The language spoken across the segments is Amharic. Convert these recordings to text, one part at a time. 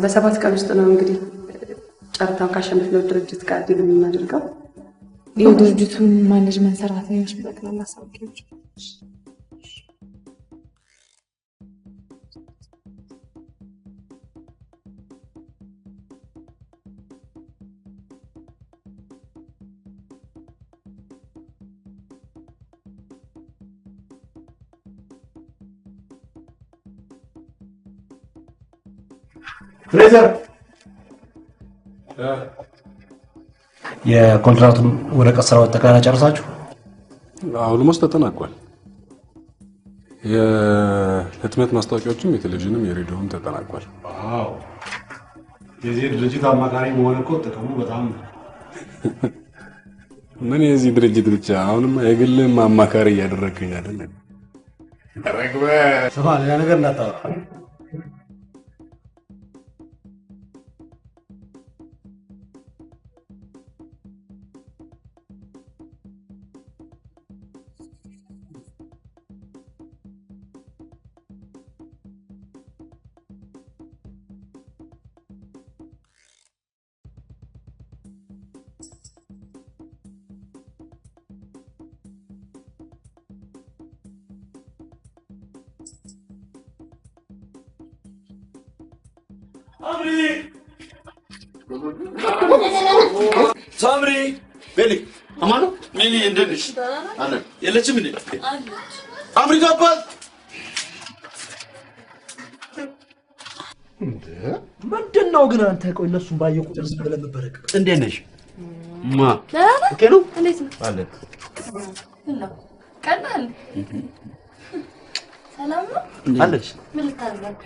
በሰባት ቀን ውስጥ ነው እንግዲህ ጨረታውን ካሸነፍነው ድርጅት ጋር ዲል የምናደርገው። የድርጅቱን ማኔጅመንት ሰራተኞች በጠቅላላ አሳውቂዎች። ፍሬዘር የኮንትራክቱን ወረቀት ስራው ጠቅላላ ጨርሳችሁ? ኦልሞስት ተጠናቋል። የህትመት ማስታወቂያዎችም የቴሌቪዥንም የሬዲዮም ተጠናቋል። ዋው! የዚህ ድርጅት አማካሪ መሆን እኮ ጥቅሙ በጣም ምን የዚህ ድርጅት ብቻ አሁንም የግልም አማካሪ እያደረግኝ አይደል? ረግበ ስማ፣ ሌላ ነገር እንዳታወራ። ሳምሪ ቤሊ አማኑ ሚኒ እንደነሽ አለ የለችም እንዴ? አምሪ ጋባል ምንድነው ግን አንተ? ቆይ እነሱን ባየው ቁጥር ዝም ብለህ መበረቅ እንዴት ነሽ? ኦኬ ነው? እንዴት ነው? አለ ነው ቀናል ሰላም ነው አለች። ምን ልታደርግ?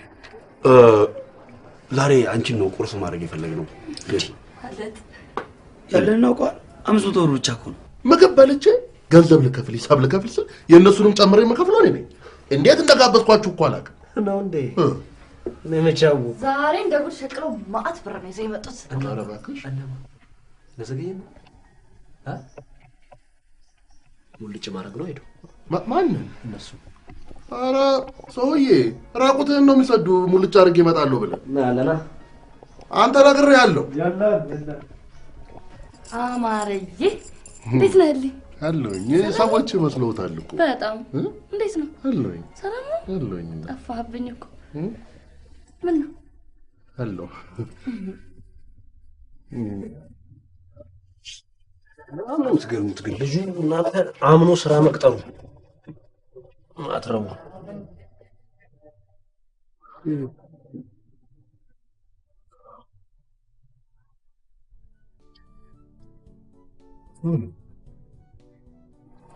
ዛሬ አንቺን ነው ቁርስ ማድረግ የፈለግነው። አለት ያለን ነው ቋል 500 ብር ብቻ እኮ ነው። ምግብ በልቼ ገንዘብ ልከፍል ሂሳብ ልከፍል ስል የእነሱንም ጨምሬ መከፍለው እኔ ነኝ። እንዴት እንደጋበዝኳችሁ እኮ አላውቅም ነው እንዴ? ለመቻው ዛሬ እንደጉድ ሸቅለው ማአት ብር ነው ይዘው የመጡት። ኧረ እባክሽ ለዘገየ ነው ሙልጭ ማድረግ ነው ሄደው ማንን? እነሱ ኧረ ሰውዬ ራቁትህን ነው የሚሰዱ ሙልጭ አድርጌ እመጣለሁ ብለህ ናለና አንተ ነግሬሃለሁ። አማርዬ እንዴት ነህ? አለሁኝ። ሰዎች መስለውታል እኮ በጣም እንዴት ነው? አለሁኝ። ሰላም ነው? አለሁኝ። ጠፋህብኝ እኮ ምን ነው? አለሁ ምንም ትገርሙት ግን ልጁ እናንተ አምኖ ስራ መቅጠሩ አትረቡ።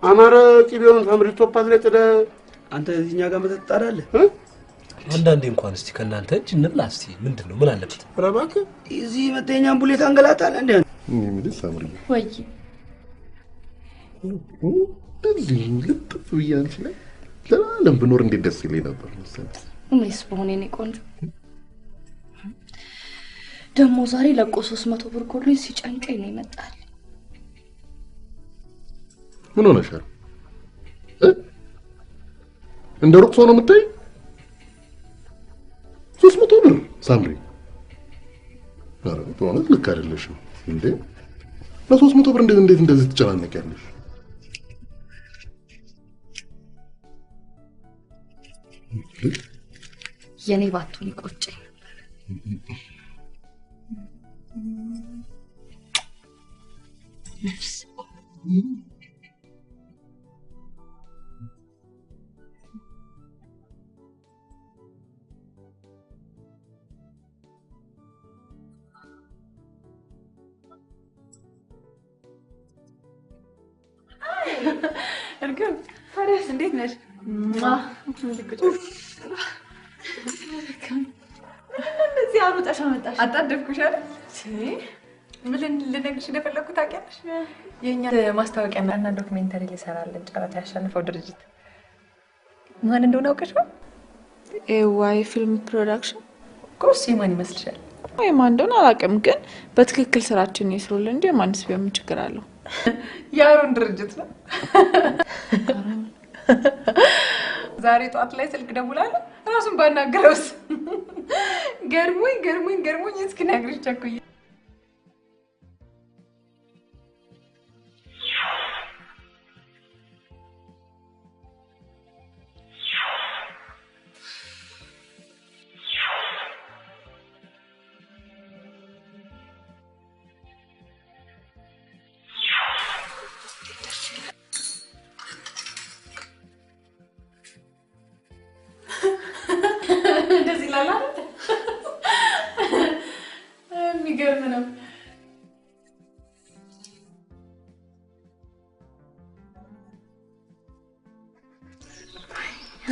አማረ ቂቤውን ሳምሪ ቶፓዝ ላይ ጥደ አንተ እዚህኛ ጋር መተጣዳለህ? አንዳንዴ እንኳን እስቲ ከናንተ እጅ እንብላ እስቲ። ምንድነው? ምን አለበት? ረባክ እዚህ መተኛን ቡሌት አንገላታለ እንዴ? ምን ሳምሪ ወይ እንደዚህ ልጥፍ ብያንች ላይ ለዓለም ብኖር እንዴት ደስ ይለኝ ነበር መሰለኝ። እኔስ በሆነ እኔ ቆንጆ ደሞ ዛሬ ለቆ 300 ብር ጎሎኝ ሲጨንቀኝ ነው ይመጣል። ምን ሆነሻል? እንደ ሩቅ ሰው ነው የምታይ? 300 ብር ሳምሪ፣ ኧረ በእውነት ልክ አይደለሽም እንዴ! ለ300 ብር እንዴት እንደዚህ ትጨናነቂያለሽ? የኔ ባቱን ይቆጨኝ ነፍስ እርግብ ታዲያስ እንዴት ነሽ? እንደዚህ አሩጠሽ አመጣሽ። አጣደፍኩሽ አይደል? ምን ልነግርሽ እንደፈለኩት ታውቂያለሽ? የኛ ማስታወቂያ እና ዶክመንተሪ ሊሰራልን ጨረታ ያሸነፈው ድርጅት ማን እንደሆነ አውቀሽው? ኤዋይ ፊልም ፕሮዳክሽን ኮርስ የማን ይመስልሻል? ወይ ማን እንደሆነ አላውቅም፣ ግን በትክክል ስራችን ይስሩልን እንጂ ማንስ ቢሆን ምን ችግር አለው? የአሮን ድርጅት ነው። ዛሬ ጧት ላይ ስልክ ደውላለሁ ራሱን ባናገረውስ ገርሞኝ እስኪ ነግርሽ ቸኩዬ እንደዚህ ላላ የሚገርም ነው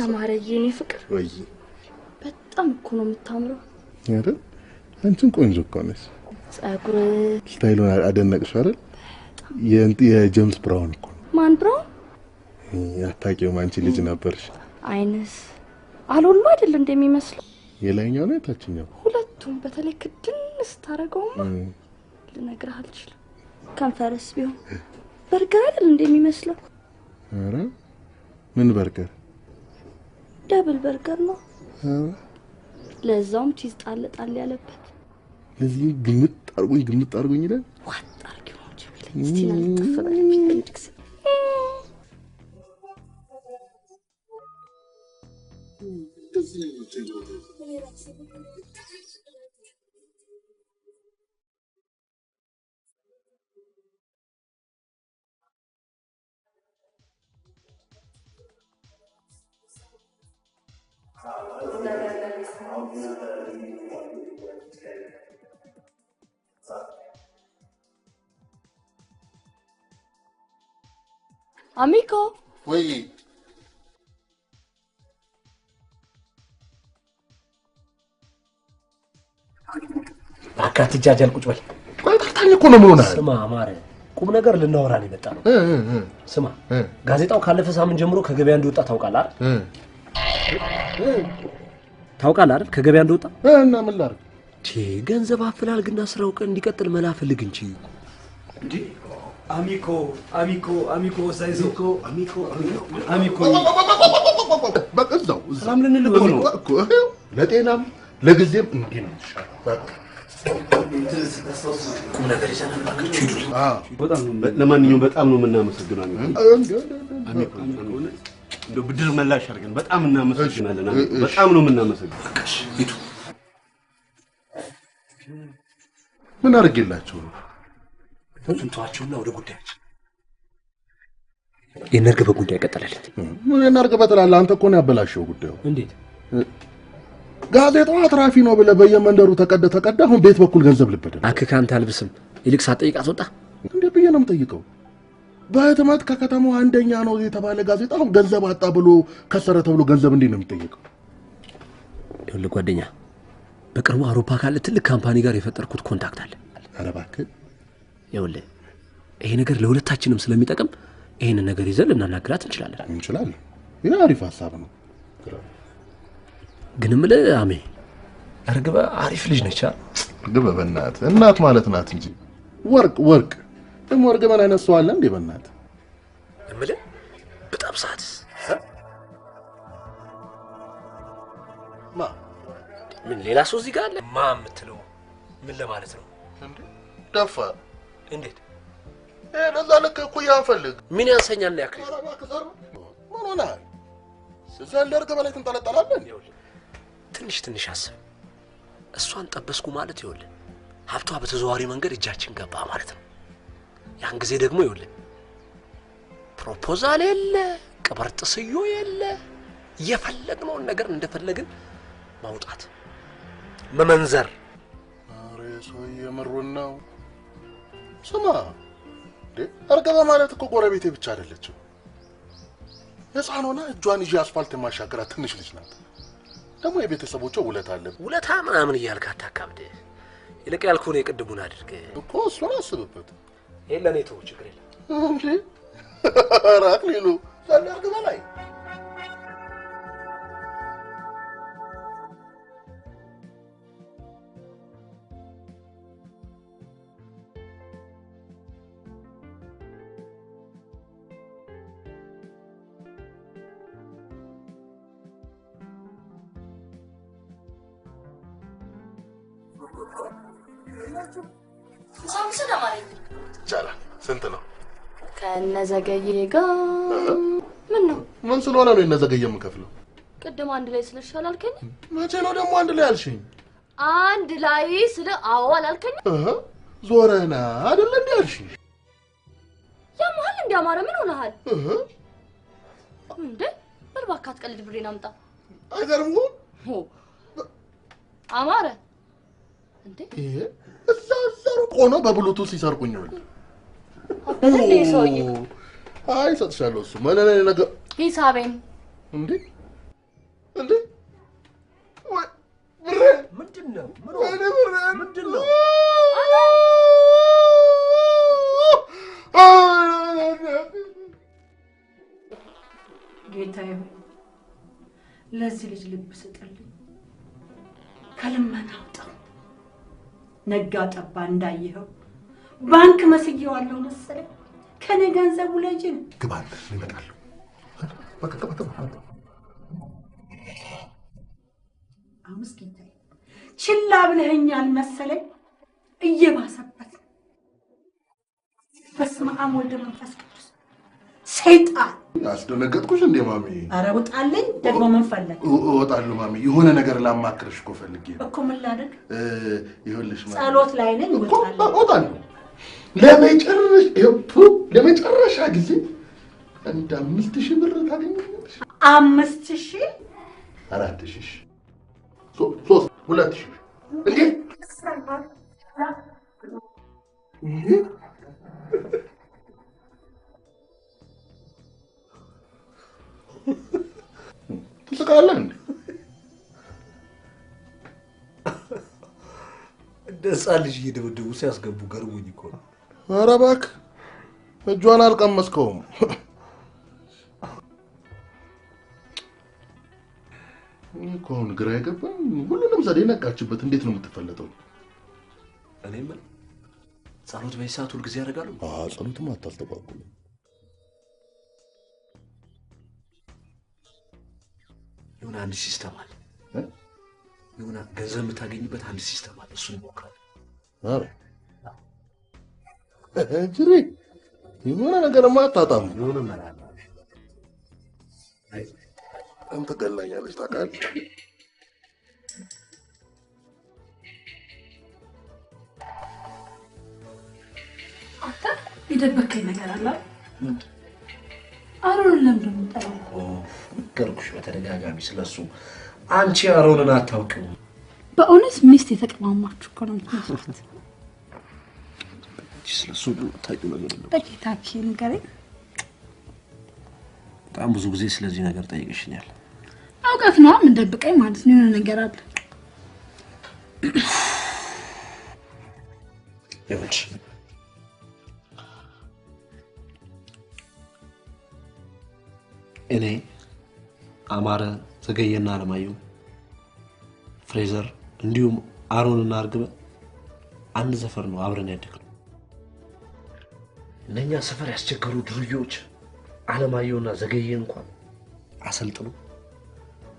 አማረዬ የኔ ፍቅር ወይ በጣም እኮ ነው የምታምረው አይደል አንቺን ቆንጆ እኮ ነሽ ጸጉር ስታይሉን አደነቅሽ አይደል የጄምስ ብራውን እኮ ማን ብራውን ያታውቂው አንቺ ልጅ ነበርሽ አይንስ አልወሉ አይደል እንደሚመስለው የላይኛው ነው የታችኛው ሁለቱም በተለይ ክድን ስታረገውማ ልነግርህ አልችልም ከንፈርስ ቢሆን በርገር አይደል እንደሚመስለው ኧረ ምን በርገር ደብል በርገር ነው ለዛውም ቺዝ ጣል ያለበት ለዚህ ግምት አርጉኝ ይላል ዋጥ አርጊው ነው ጀሚል እስቲ ነው ተፈበረ ቢንድክስ Amico. ወይ አካትጃጃል ቁጭ በል ቆይ ታርታኝ እኮ ነው ምን ስማ አማረ ቁም ነገር ልናወራ ነው የመጣ ነው ስማ ጋዜጣው ካለፈ ሳምንት ጀምሮ ከገበያ እንደወጣ ታውቃለህ አይደል ታውቃለህ አይደል ከገበያ እንደወጣ እና ምን ላድርግ ገንዘብ አፈላልግና ስራው ቀን እንዲቀጥል መላ ፈልግ እንጂ አሚኮ ሳይዞ አሚኮ በቀዛው ሰላም ልንልቆ ነው እኮ ለጤናም ለጊዜም እንዲህ ነው በቃ ቁም ነገር ይዘናል ባካችሁ ለማንኛውም በጣም ነው የምናመሰግነው አሚኮ እንደው ብድር መላሽ አድርገን በጣም እናመሰግናለን በጣም ነው የምናመሰግነው ሂዱ ምን አድርጌላችሁ ነው እንተዋቸውና ወደ ጉዳያችን የነርገበ ጉዳይ ቀጠለልት ምን የነርገበ ትላለህ አንተ እኮ ነው ያበላሸው ጉዳዩ እንዴት ጋዜጣው አትራፊ ነው ብለህ በየመንደሩ ተቀደ አሁን ቤት በኩል ገንዘብ ልበደል አከካንተ አልብስም ይልቅ ሳትጠይቃት ወጣ እንዴ ብዬ ነው የምጠይቀው በህትመት ከከተማው አንደኛ ነው የተባለ ጋዜጣ አሁን ገንዘብ አጣ ብሎ ከሰረ ተብሎ ገንዘብ እንዴት ነው የምጠይቀው ይኸውልህ ጓደኛ በቅርቡ አውሮፓ ካለ ትልቅ ካምፓኒ ጋር የፈጠርኩት ኮንታክት አለ ኧረ እባክህ ይኸውልህ ይሄ ነገር ለሁለታችንም ስለሚጠቅም ይሄን ነገር ይዘን ልናናግራት እንችላለን ይሄ አሪፍ ሐሳብ ነው ግን አሜ እርግበ አሪፍ ልጅ ነች እርግበ በእናት እናት ማለት ናት እንጂ ወርቅ ደሞ እርግበን አይነሳዋል እንዴ በእናት በጣም ሰዓት ምን ሌላ ሰው እዚህ ጋር አለ የምትለው ምን ለማለት ነው እንዴ ደፋ እንዴት ለዛ ልክ እኮ ያፈልግ ምን ያንሰኛል ነው ያክል ምን ሆነ ስለዚህ እርግበ ላይ ተንጠለጠላለን ትንሽ አስብ እሷን ጠበስኩ ማለት ይኸውልህ ሀብቷ በተዘዋዋሪ መንገድ እጃችን ገባ ማለት ነው ያን ጊዜ ደግሞ ይኸውልህ ፕሮፖዛል የለ ቀበርጥስዮ የለ የፈለግነውን ነገር እንደፈለግን ማውጣት መመንዘር አሬ ሰው የምሩን ነው ስማ እርግበ ማለት እኮ ጎረቤቴ ብቻ አይደለችም ህፃኗና እጇን ይዤ አስፋልት ማሻገራት ትንሽ ልጅ ናት ደግሞ የቤተሰቦቿ ውለታ አለ ውለታ ምናምን እያልክ አታካብድ ይልቅ ያልኩህን የቅድሙን አድርግ እኮ እሱን አስብበት ለኔ ተው ችግር የለም እንዴ ራክሊሉ እርግበ ላይ ሳምሰ ደማሪ ቻላ ስንት ነው? ከነዘገየ ጋር ምን ነው? ምን ስለሆነ ነው እነዘገየ የምከፍለው? ቅድም አንድ ላይ ስለሻል አልከኝ? መቼ ነው ደግሞ አንድ ላይ አልሽኝ? አንድ ላይ ስለ አዎ አላልከኝ? ዞረና አይደል እንዴ አልሽኝ? ያማል እንዲያማረ ምን ሆነሃል? እንዴ በልባካት ቀልድ ብሬን አምጣ። አይገርምም? አማረ እንዴ እዛው ቆኖ በብሉቱዝ ሲሰርቁኝ ነው። እንዴ ሰውዬ አይ ሰጥሻለሁ እሱ ማለኔ ነገር ሂሳቤን እንዴ እንዴ ወይ ብሬ ምንድነው? ምንድነው? ጌታዬ ለዚህ ልጅ ልብ ስጥልኝ፣ ከልመና አውጣው። ነጋ ጠባ እንዳየኸው ባንክ መስየዋለሁ መሰለኝ። ከኔ ገንዘቡ ለጅን ግባል ይመጣሉ። በቃ አምስት ጌታዬ ችላ ብለኸኛል መሰለኝ። እየባሰበት በስመ አብ ወልድ መንፈስ ቅዱስ ሰይጣን አስደነገጥኩሽ እንዴ ማሚ? ኧረ ውጣልኝ። ደግሞ ምን ፈለግ? እወጣለሁ ማሚ። የሆነ ነገር ላማክርሽ እኮ ፈልጌ ነው እኮ። ምን ላድርግ? ይኸውልሽ ማሚ ጸሎት ላይ ነኝ። እወጣለሁ። ለመጨረሻ ጊዜ አንድ 5000 ብር ታገኛለሽ። 5000 4000 2000 እንዴ ትስቃለህ እንዴ? እንደዛ ልጅ እየደበደቡ ሲያስገቡ ገርሞኝ እኮ ነው። ኧረ እባክህ እጇን አልቀመስከውም። እኮ አሁን ግራ የገባኝ ሁሉንም ዘዴ ነቃችበት። እንዴት ነው የምትፈለጠው? እኔ ምን ጸሎት በሰዓት ሁሉ ጊዜ ያደርጋሉ? ጸሎትም አታስተጓጉሉ። የሆነ አንድ ሲስተም አለ። የሆነ ገንዘብ የምታገኝበት አንድ ሲስተም አለ። እሱን ይሞክራል። ኧረ ጅሪ የሆነ ነገርማ አታጣም። የሆነ መላል አንተ ገላኛለች ታውቃለህ። አንተ የደበከኝ ነገር አለ። አሮንን ለምንድን ነው የምጠላው? ነገርኩሽ በተደጋጋሚ ስለሱ። አንቺ አሮንን አታውቂውም። በእውነት ሚስት የተቀማማችሁ እኮ ነው የምትመስሉት። ስለሱ ታውቂው ነገር የለም። በጌታችን ንገረኝ። በጣም ብዙ ጊዜ ስለዚህ ነገር ጠይቅሽኛል። አውቀት ነው የምንደብቀኝ ማለት ነው። የሆነ ነገር አለ። ይኸውልሽ እኔ አማረ ዘገየና አለማየሁ ፍሬዘር እንዲሁም አሮንና አርግበ አንድ ሰፈር ነው አብረን ያደግነው። እነኛ ሰፈር ያስቸገሩ ድርዮች አለማየሁና ዘገየን እንኳን አሰልጥኖ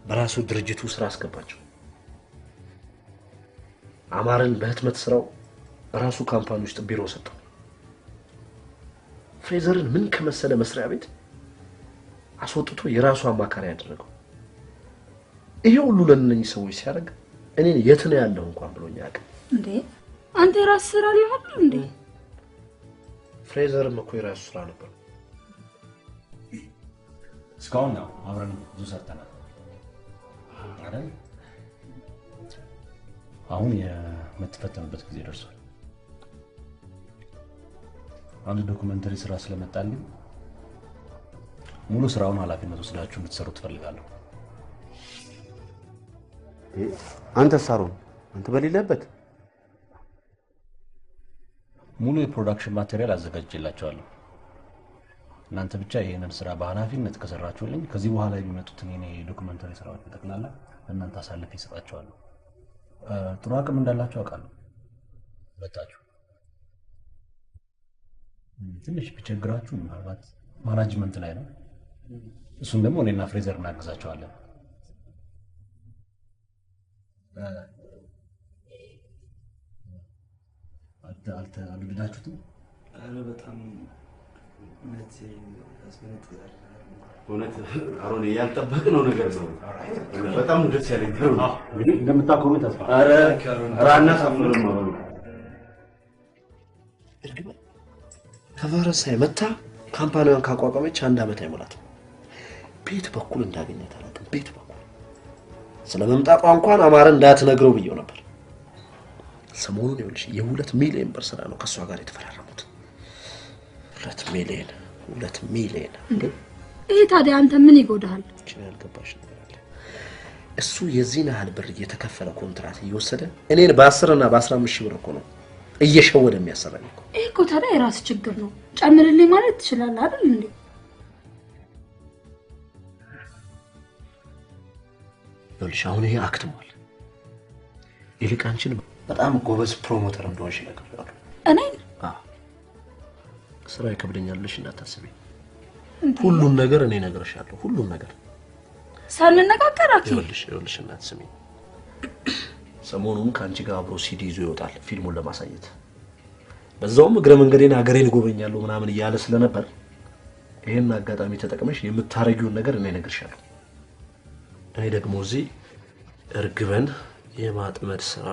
በራሱ ድርጅቱ ስራ አስገባቸው። አማረን በህትመት ስራው በራሱ ካምፓኒ ውስጥ ቢሮ ሰጠው። ፍሬዘርን ምን ከመሰለ መስሪያ ቤት አስወጥቶ የራሱ አማካሪ ያደረገው። ይሄ ሁሉ ለነኚህ ሰዎች ሲያደርግ እኔን የት ነው ያለው እንኳን ብሎኝ ያውቃል እንዴ? አንተ የራስ ስራ ሊሆን እንዴ? ፍሬዘርም እኮ የራሱ ስራ ነበር። እስካሁን ነው አብረን ብዙ ሰርተናል አይደል? አሁን የምትፈተንበት ጊዜ ደርሷል። አንድ ዶክመንተሪ ስራ ስለመጣልኝ ሙሉ ስራውን ኃላፊነት ወስዳችሁ እንድትሰሩ ትፈልጋለሁ። አንተ ሳሮን አንተ በሌለበት ሙሉ የፕሮዳክሽን ማቴሪያል አዘጋጅቼላችኋለሁ። እናንተ ብቻ ይሄንን ስራ በኃላፊነት ከሰራችሁልኝ ከዚህ በኋላ የሚመጡትን የኔ ዶክመንተሪ ስራዎች በጠቅላላ ለእናንተ አሳልፌ እሰጣችኋለሁ። ጥሩ አቅም እንዳላችሁ አውቃለሁ። በታችሁ ትንሽ ቢቸግራችሁ ምናልባት ማናጅመንት ላይ ነው። እሱን ደግሞ እኔና ፍሬዘር እናግዛቸዋለን። አልወደዳችሁትም? ኧረ በጣም እውነት ያስመነጥዛል። እውነት አሮን ያልጠበቅነው ነገር ነው። በጣም ደስ ያለኝ ነው። እንደምታቆሙ ተስፋ ኧረ ራና ሳምነው ነው። እርግብ ከፈረንሳይ መታ ካምፓኒዋን ካቋቋመች 1 ዓመት አይሞላትም። ቤት በኩል እንዳገኘት አላውቅም። ቤት በኩል ስለመምጣቷ እንኳን አማረ እንዳትነግረው ብየው ነበር። ሰሞኑን ይኸውልሽ የ2 ሚሊዮን ብር ስራ ነው ከሷ ጋር የተፈራረሙት። 2 ሚሊዮን ይሄ ታዲያ አንተ ምን ይጎዳል? እቺ ያልገባሽ ነገር አለ። እሱ የዚህን ያህል ብር እየተከፈለ ኮንትራት እየወሰደ እኔን በ10 እና በ15 ሺህ ብር እኮ ነው እየሸወደ የሚያሰራኝ እኮ። ይሄ እኮ ታዲያ የራስ ችግር ነው። ጨምርልኝ ማለት ትችላለህ አይደል እንዴ? ይኸውልሽ አሁን ይሄ አክትሟል። ይልቅ አንቺን በጣም ጎበዝ ፕሮሞተር እንደሆንሽ ነግሬዋለሁ። እኔን ስራ ይከብደኛልሽ እንዳታስቢ። ሁሉም ነገር እኔ እነግርሻለሁ። ሁሉም ነገር ሳንነጋገር አኪ ይኸውልሽ እናት ስሚ፣ ሰሞኑን ከአንቺ ጋር አብሮ ሲዲ ይዞ ይወጣል ፊልሙን ለማሳየት። በዛውም እግረ መንገዴን ሀገሬን ጎበኛለሁ ምናምን እያለ ስለነበር ይሄን አጋጣሚ ተጠቅመሽ የምታረጊውን ነገር እኔ እነግርሻለሁ። እኔ ደግሞ እዚህ እርግበን የማጥመድ ስራ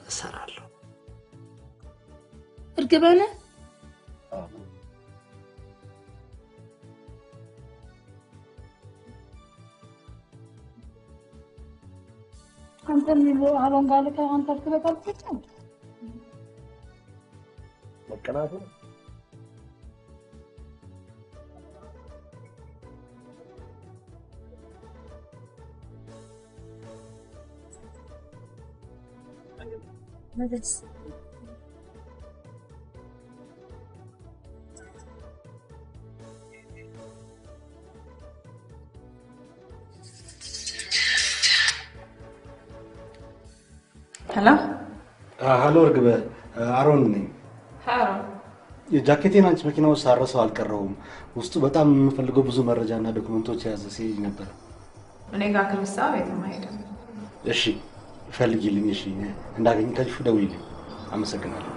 እሰራለሁ። እርግበን አንተ ምን አሮን ጋር ከአንተ ተበቃልኩት መቀናቱ መደስ ሄሎ ሃሎ እርግበ አሮን ነኝ። አሮን የጃኬቴን አንቺ መኪና ውስጥ ሳረሰው አልቀረውም። ውስጡ በጣም የምፈልገው ብዙ መረጃና ዶክመንቶች የያዘ ሲይዝ ነበር። እኔ ጋር ከመሳብ የትም አይሄድም። እሺ ፈልጊልኝ። እሺ እንዳገኝ ከልሹ ደውይልኝ። አመሰግናለሁ።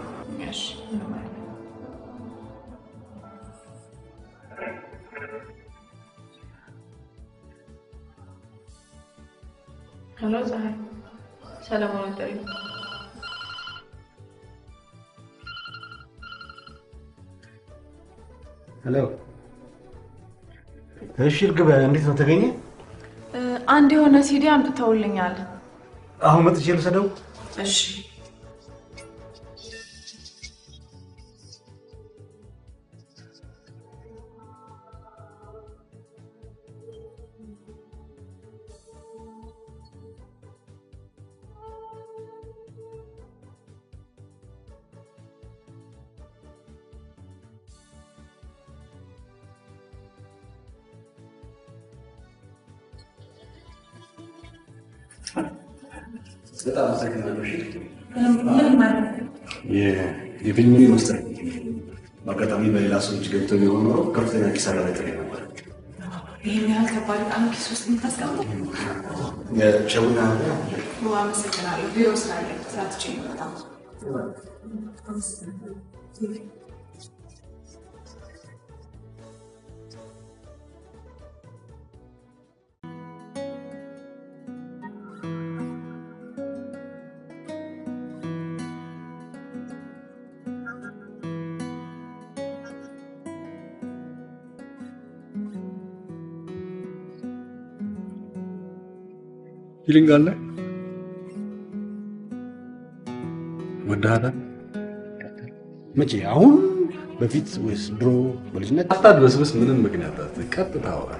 እሺ ሄሎ ፀሐይ ሰላም አለኝ። ሄሎ እሺ እርግበ እንዴት ነው ተገኘ? አንድ የሆነ ሲዲ አምጥተውልኛል። አሁን መጥቼ ልሰደው? እሺ በጣም አመሰግናለሁ። እሺ ምን ማለት የፊልም ሚኒስትር በአጋጣሚ በሌላ ሰዎች ገብቶ ቢሆን ኖሮ ከፍተኛ ኪሳራ ላይ ጥሬ ነበር። ይህን ያህል ከባድ ዕቃ ኪስ ውስጥ የምታስቀምጠው? ሸቡና አመሰግናለሁ። ቢሮ ስላለ ሳትቼ በጣም ፊሊንግ አለ ወዳሃታ መቼ? አሁን በፊት ወይስ ድሮ በልጅነት? አታድበስብስ። ምንም ምክንያት ቀጥታ አውራ።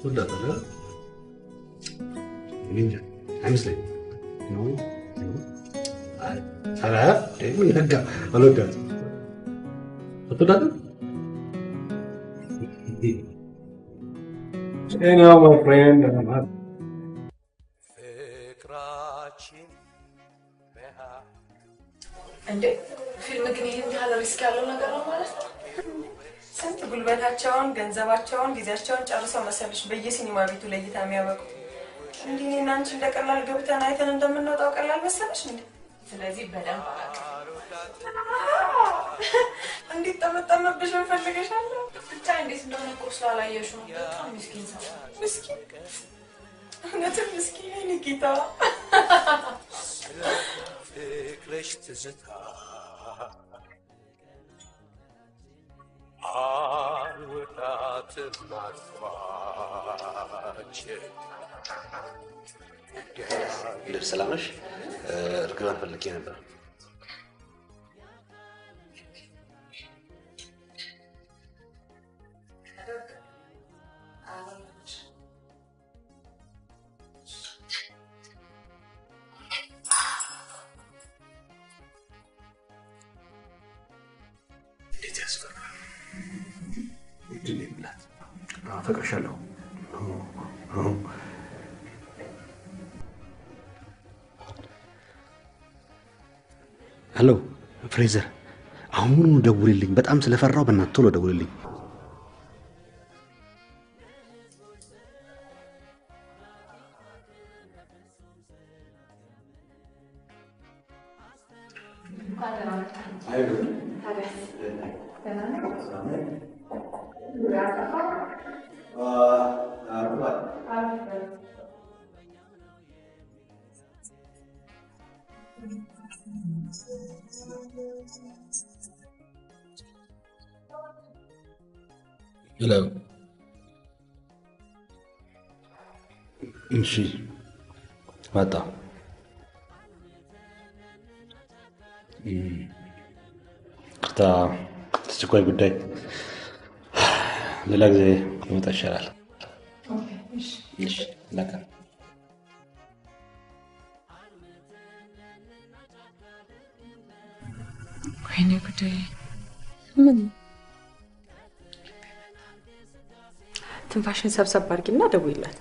ወዳሃታ እንጃ አይመስለኝም። ነው አላ ምን ነጋ አልወዳትም። አትወዳትም? Anyhow, my friend, እንዴ ፊልም ግን ይሄን ያህል ሪስክ ያለው ነገር ነው ማለት ነው? ስንት ጉልበታቸውን፣ ገንዘባቸውን፣ ጊዜያቸውን ጨርሰው መሰለሽ በየሲኒማ ቤቱ ለእይታ የሚያበቁት። እንዴ እኔና አንቺ እንደቀላል ገብተን አይተን እንደምንወጣው ቀላል መሰለሽ እንዴ? ስለዚህ በደንብ እንዴት ተመጣመብሽ ፈልገሻለሁ። ብቻ እንዴት እንደሆነ እኮ ስላላየሽው ነው። በጣም ምስኪን ሰው ምስኪን እውነትም ምስኪን እኔ ጌታ ፍቅርሽ ትዝታ አልወጣትም ማስዋች ልብስ ሰላምሽ እርግባን ፈልጌ ነበር። እንዴት ያስፈራል! ድል ይብላት። አፈቅርሻለሁ። ሄሎ ፍሬዘር፣ አሁን ደውልልኝ። በጣም ስለፈራው በእናትህ ቶሎ ደውልልኝ። Hello. እሺ መጣ። ቅርታ አስቸኳይ ጉዳይ ሌላ ጊዜ መጣ ይሻላል። እሺ ለካ ወይኔ ጉዳይ ምን ትንፋሽን ሰብሰብ አድርጊና ደውይላት።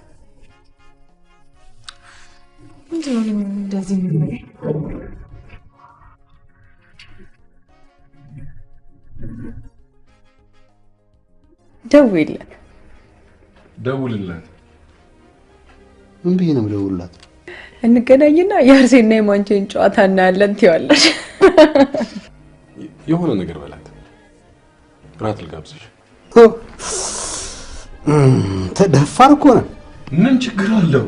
ምንድን ነው እንደዚህ የሚሆነው? ደውይላት። ደውልላት። ምን ብዬ ነው የምደውልላት? እንገናኝና የአርሴና የማንቼን ጨዋታ እናያለን ትይዋለሽ። የሆነ ነገር በላት። ራት ልጋብዝሽ። ተደፋር እኮ ነህ። ምን ችግር አለው?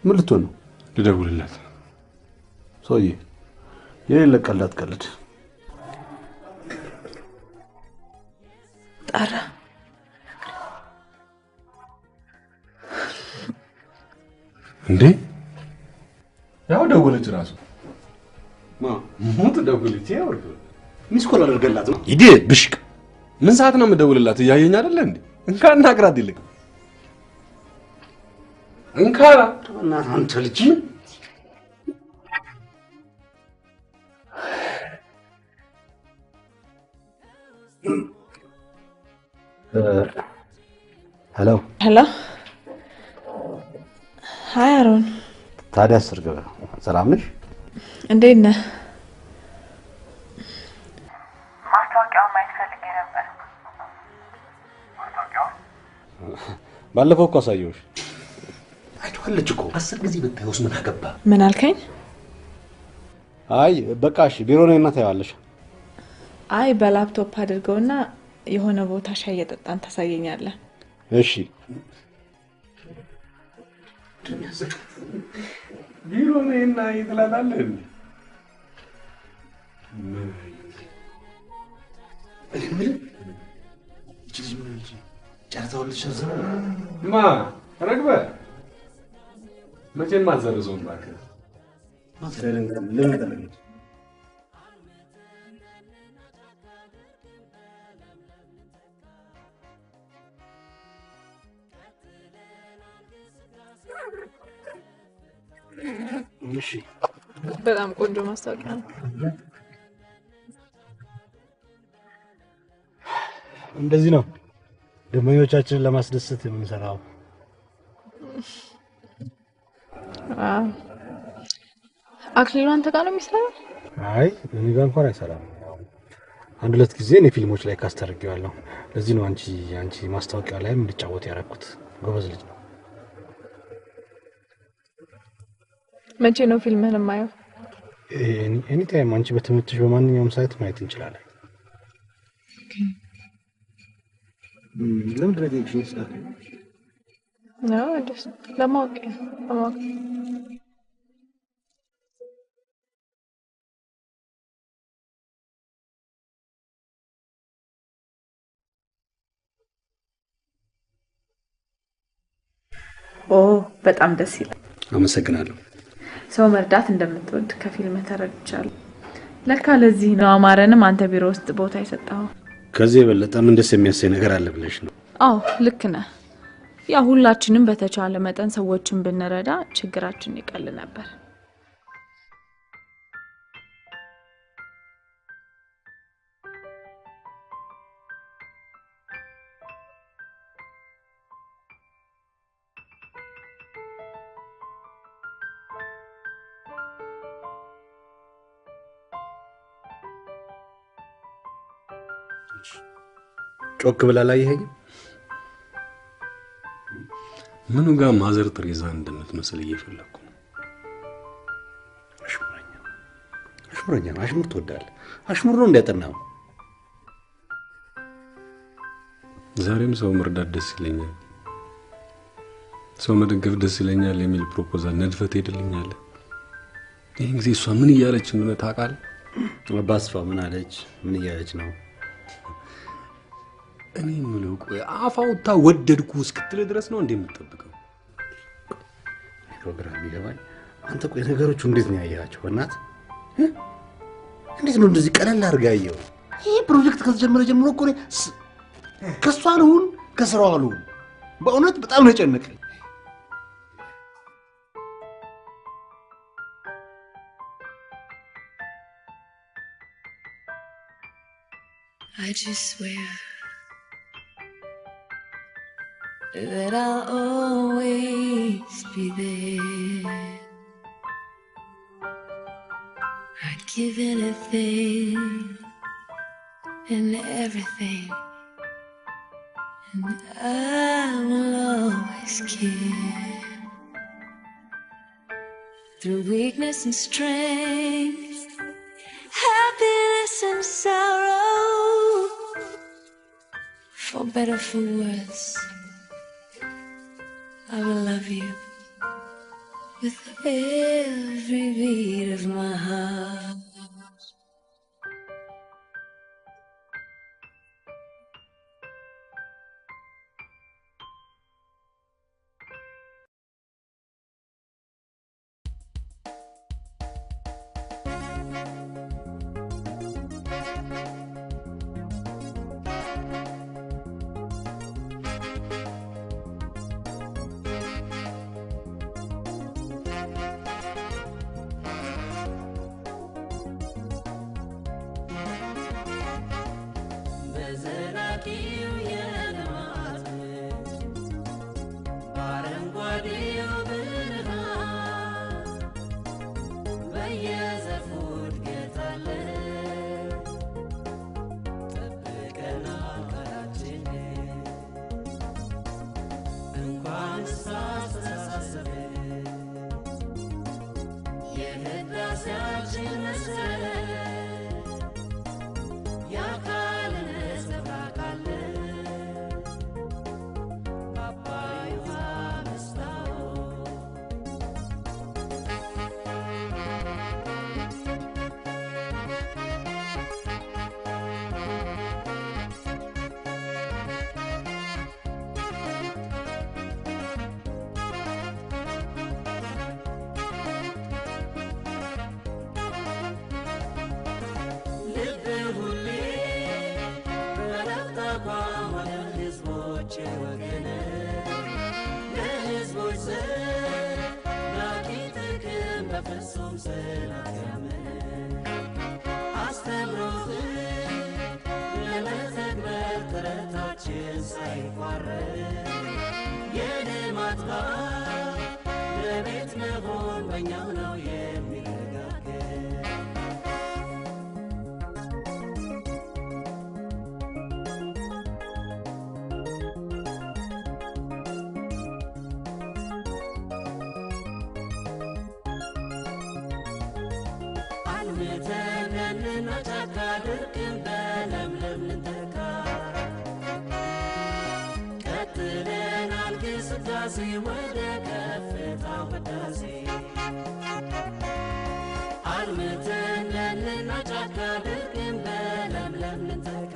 ምን ልትሆን ነው? ልደውልላት። ሰውዬ የሌለ ቀልድ አትቀልድ። ጠራ። እንዴ ያው ደወለች ራሱ። ሞት ደወለች። ያው ሚስኮል አድርገላት ነው። ሂድ ብሽቅ። ምን ሰዓት ነው የምደውልላት? እያየኝ አይደለ እንዴ? እንካ እናግራት ይልቅ እንካ። እናት አንተ ልጅ ሄሎ ሄሎ። ሃይ አሮን። ታዲያስ እርግብ ሰላም ነሽ? እንዴት ነህ? ማስታወቂያውን ማየት ፈልጌ ነበር። ባለፈው እኮ አሳየሁሽ። አይቷለች እኮ 10 ጊዜ ብታዩስ ምን አገባ? ምን አልከኝ? አይ በቃ እሺ፣ ቢሮ ነኝና ታያለሽ። አይ በላፕቶፕ አድርገውና የሆነ ቦታ ሻይ እየጠጣን ታሳየኛለህ። እሺ ቢሮ ነኝና ይጥላታለህ እንዴ? ማ ረግበ መቼም አትዘርዘውም እባክህ። እሺ በጣም ቆንጆ ማስታወቂያ ነው። እንደዚህ ነው ደንበኞቻችንን ለማስደሰት የምንሰራው። አክሊሉ አንተ ጋር ነው የሚሰራው? አይ እኔ ጋር እንኳን አይሰራም። አንድ ሁለት ጊዜ እኔ ፊልሞች ላይ ካስተርገዋለሁ። ለዚህ ነው አንቺ ማስታወቂያ ላይም እንድጫወት ያደረኩት። ጎበዝ ልጅ ነው። መቼ ነው ፊልምህን ማየው? ኤኒ ታይም አንቺ በትምህርትሽ በማንኛውም ሳይት ማየት እንችላለን። ለምን ድረግሽኝ ይስላል? ነው ደስ ለማወቅ በጣም ደስ ይላል። አመሰግናለሁ። ሰው መርዳት እንደምትወድ ከፊልም ተረድቻለሁ። ለካ ለዚህ ነው አማረንም አንተ ቢሮ ውስጥ ቦታ የሰጠው። ከዚህ የበለጠ ምን ደስ የሚያሰኝ ነገር አለ ብለሽ ነው? አዎ ልክ ነህ። ያ ሁላችንም በተቻለ መጠን ሰዎችን ብንረዳ ችግራችን ይቀል ነበር። ጮክ ብላ ላይ ይሄኝ ምኑ ጋር ማዘር ትሬዛ እንደምትመስል እየፈለኩ ነው። አሽሙረኛ አሽሙር ትወዳለህ? አሽሙር ነው እንዲያጠናው። ዛሬም ሰው መርዳት ደስ ይለኛል፣ ሰው መደገፍ ደስ ይለኛል የሚል ፕሮፖዛል ነድፈት ሄድልኛል። ይሄን ጊዜ እሷ ምን እያለች እንደሆነ ታውቃለህ? አባስፋ ምን አለች? ምን እያለች ነው? እኔ ምለው ቆይ አፋውታ ወደድኩ እስክትል ድረስ ነው እንደምትጠብቀው? ፕሮግራም ይገባል። አንተ ቆይ ነገሮቹ እንዴት ነው ያያቸው? እናት እንዴት ነው እንደዚህ ቀለል አድርጋ ያየው? ይሄ ፕሮጀክት ከተጀመረ ጀምሮ እኮ ከሷ አልሁን ከስራው አልሁን በእውነት በጣም ነው የጨነቀኝ። I just swear that I'll always be there. I'd give anything and everything, and I will always care. Through weakness and strength, happiness and sorrow, for better, for worse, I will love you with every beat of my heart. አልምተንና ጫካ ድርቅን በለምለም ልንተካ ቀጥለናል ግስጋሴ ወደ ከፍታ ወዳሴ አልምተንና ጫካ ድርቅን በለምለም ልንተካ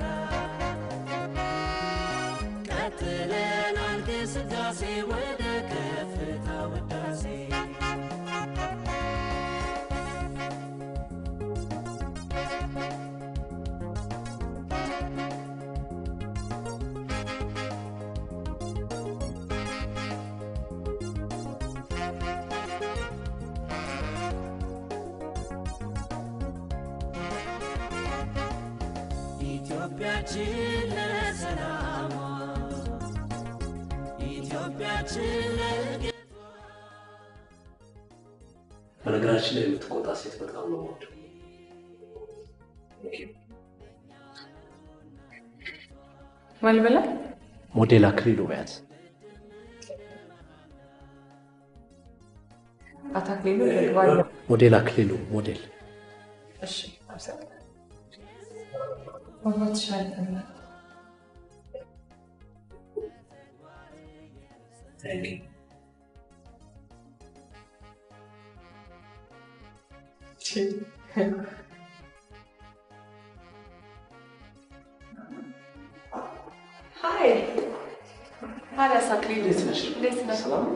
ቀጥለናል ግስጋሴ ወደ ከፍታ ወዳሴ ኢትዮጵያችን ለሰላሟ ኢትዮጵያችን ለእድገቷ በነገራችን ላይ የምትቆጣ ሴት በጣም ነው የምወደው። ማልበላ ሞዴል አክሊሉ በያት። አታክሊሉ ለግባለ ሞዴል አክሊሉ ሞዴል። እሺ አብሰል ወራት ሻይተና Thank you. Hi. Hi, Sakri. Listen. Salam.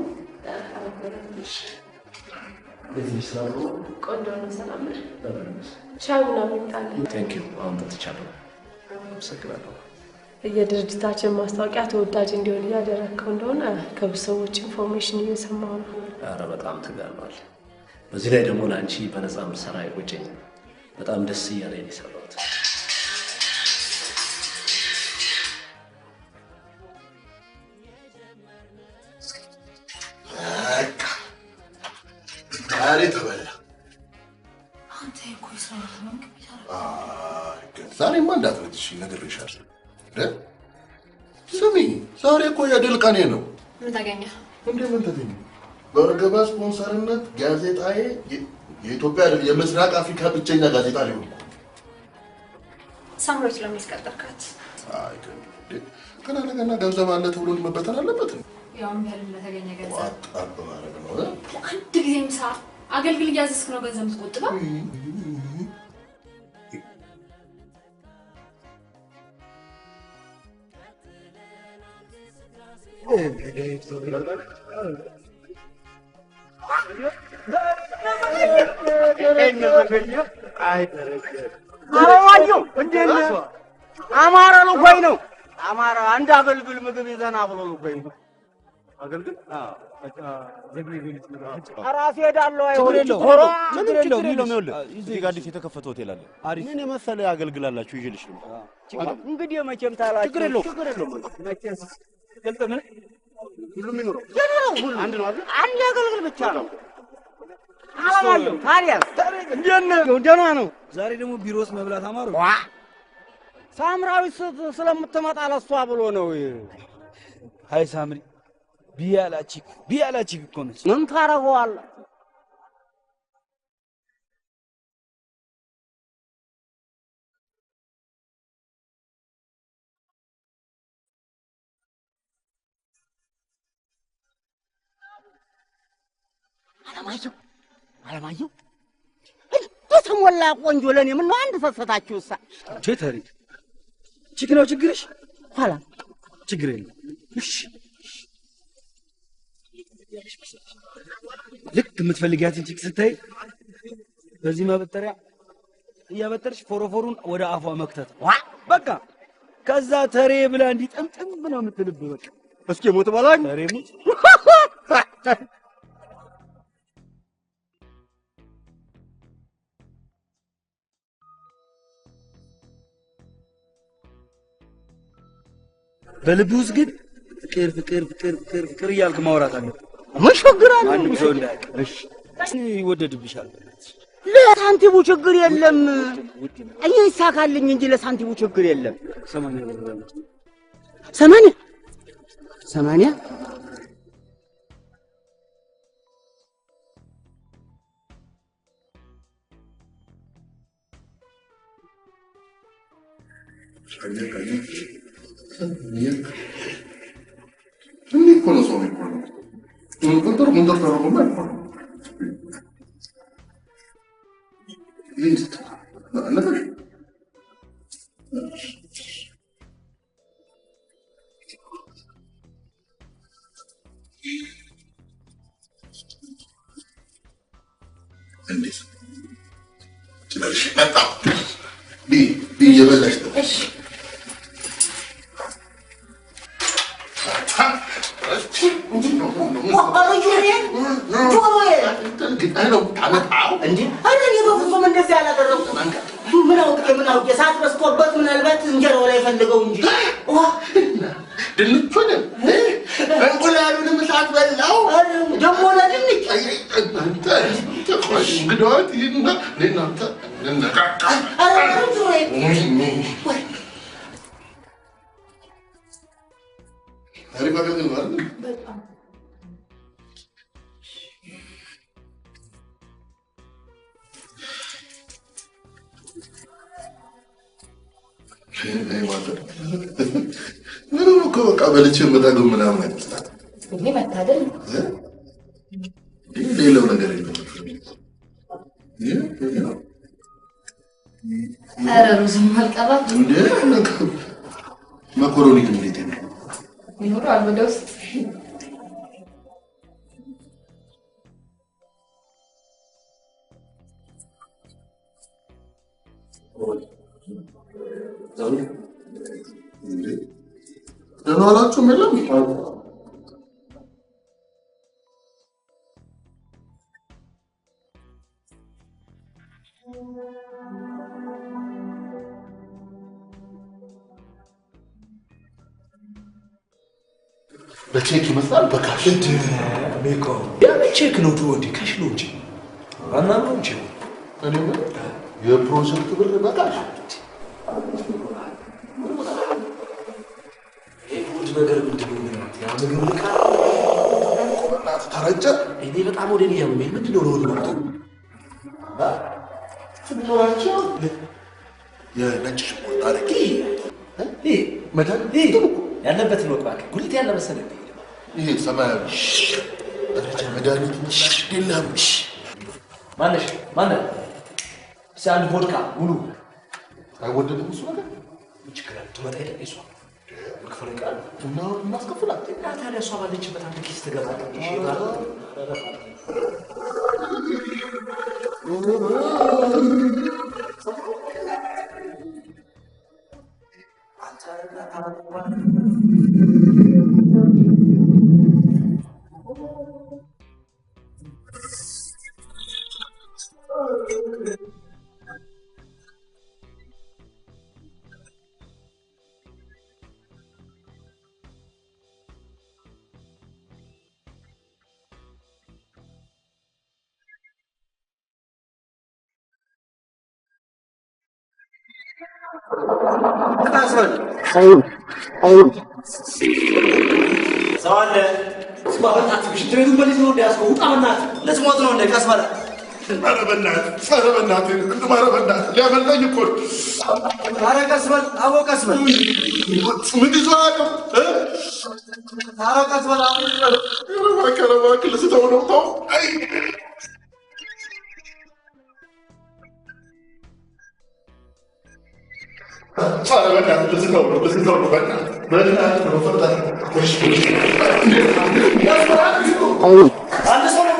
ቆንጆ ነው። ሰላም ነሽ? ቻው ነው የሚጣለው። Thank you. አሁን ተቻለው። አመሰግናለሁ። የድርጅታችን ማስታወቂያ ተወዳጅ እንዲሆን እያደረግከው እንደሆነ ከብዙ ሰዎች ኢንፎርሜሽን እየሰማሁ ነው። ኧረ በጣም ትጋሏል። በዚህ ላይ ደግሞ ለአንቺ በነፃ ምርሰራ አይቆጨኝ። በጣም ደስ እያለኝ ነው የሰራሁት። ዛሬ ተበላ። አንተ እኮ ይሰራል ነው ዛሬማ እንዳትረጅሽ ነግሬሻለሁ። ስሚ ዛሬ እኮ የድል ቀኔ ነው። ምን ታገኘ? ምን ተገኘ? በርገባ ስፖንሰርነት ጋዜጣዬ የኢትዮጵያ የምስራቅ አፍሪካ ብቸኛ ጋዜጣ ሊሆን ሳምሮት ለሚስቀጥርካት አይ ገና ለገና ገንዘብ አለ ተብሎ መበተን አለበት ነው። ያውም በህልም ለተገኘ ገንዘብ አባባረግ ነው። አንድ ጊዜ ምሳ አገልግል እያዘዝክ ነው ገንዘብ የምትቆጥበው? አረዋዩ እንዴት ነህ? አማራ ልኮኝ ነው። አማራ አንድ አገልግል ምግብ ይዘና ብሎ ልኮኝ ነው። አገልግል ራሴ ሄዳለሁ። አይሆንም ችግር የለውም። ይኸውልህ እዚህ ጋር አዲስ የተከፈተ ሆቴል አለ። ምን የመሰለ ያገልግላላችሁ ይዤልሽ ነው። እንግዲህ መቼም ታላችሁ። ችግር የለውም። መቼስ ግልጽ ምን ሁሉም ይኖረው አንድ ነው አይደል? አንድ አገልግል ብቻ ነው። አላማየሁ ታዲያስ እንዴት ነው? ደህና ነው። ዛሬ ደግሞ ቢሮስ መብላት አማሩ። ሳምራዊ ስለምትመጣ ለሷ ብሎ ነው። አይ ሳምሪ ቢያላቺክ እኮ ነች። ምን ታረገዋለህ? አለማየሁ ተሞላ ቆንጆ ለኔ ምን ነው አንድ ሰሰታችሁሳ? ቼተሪ ቺክ ነው ችግርሽ? ኋላ ችግር የለም። እሺ ልክ የምትፈልጊያትን ቺክ ስታይ በዚህ ማበጠሪያ እያበጠርሽ ፎሮፎሩን ወደ አፏ መክተት በቃ። ከዛ ተሬ ብላ እንዲጠምጥም ነው የምትልብ። በቃ እስኪ ሞት ባላኝ ተሬ ሞት በልብ ውስጥ ግን ፍቅር እያልክ ማውራት አለ። ምን ችግር አለ? አንድ ሰው እንዳያውቅ እሺ፣ ይወደድብሻል። ለሳንቲሙ ችግር የለም። እኔ ይሳካልኝ እንጂ ለሳንቲሙ ችግር የለም። 80 80 እንዴት እኮ ነው ሰው የሚባለው? ጉንጥር ጉንጥር ተደርጎማ አይባልም። አለቀሽ? እንዴት ትላለሽ? መጣ እየበላሽ ነው። እሺ ሳትበስቶበት ምናልባት እንጀራው ላይ ፈልገው እንጂ ድንቹንም እንቁላሉንም ሳትበላው ደግሞ ለድንች እንግዳት ይህና እናንተ እንነቃቃ አሪፍ አገልግል ማለት በጣም ምንም እኮ በቃ በልቼ የምጠግብ ምናምን አይመስላትም። እኔ መታደል ሌላው ነገር የለም። ኧረ ሩዝም አልቀረም እንዴ መኮሮኒ ግን እንዴት ነው ይኖራል ወደ ውስጥ ደህና ዋላችሁም የለም በቼክ ይመስላል በካሽ ሜኮ ያ በቼክ ነው ትወዲ ካሽ ነው እንጂ ዋና ነው እንጂ እኔ የፕሮጀክት ብር በካሽ ይሁድ ነገር ምንድነው ማለት ያ ምግብ ልካ ቆናት ተረጨ እኔ በጣም ወደ እኔ ያመመኝ ምንድነው ነው ነው ትኖራቸው የነጭ ሽንኩርት አረቂ መዳን ያለበትን ወቅ እባክህ ጉልት ያለ መሰለኝ ይሄ ሰማያዊ ደረጃ መድኃኒት የለም ማነሽ ማነው ሲያንድ ቮድካ ሙሉ አይወደድም እሱ ነገር ችግር ትመጣ የለም እሷ መክፈል ቃል እና እናስከፍላት እና ታዲያ እሷ ባለችበት አንድ ኪስ ትገባለች ይባላል ሰዋለ ስማርታት ብሽትሬዱ በሊዝ ነው ያስቆው ጣመናት ለስሞት ነው እንደ ቀስበላ ኧረ በእናትህ ኧረ በእናትህ ሊያመልጠኝ እኮ ኧረ ቀስበል አቦ ቀስበል ምን ይዞ አያውቅም ኧረ ቀስበል ኧረ እባክህ ልስተው ነው ተው ኧረ በእናትህ ልስተው ነው በእናትህ ነው ፈርታ አንድ ሰው ነው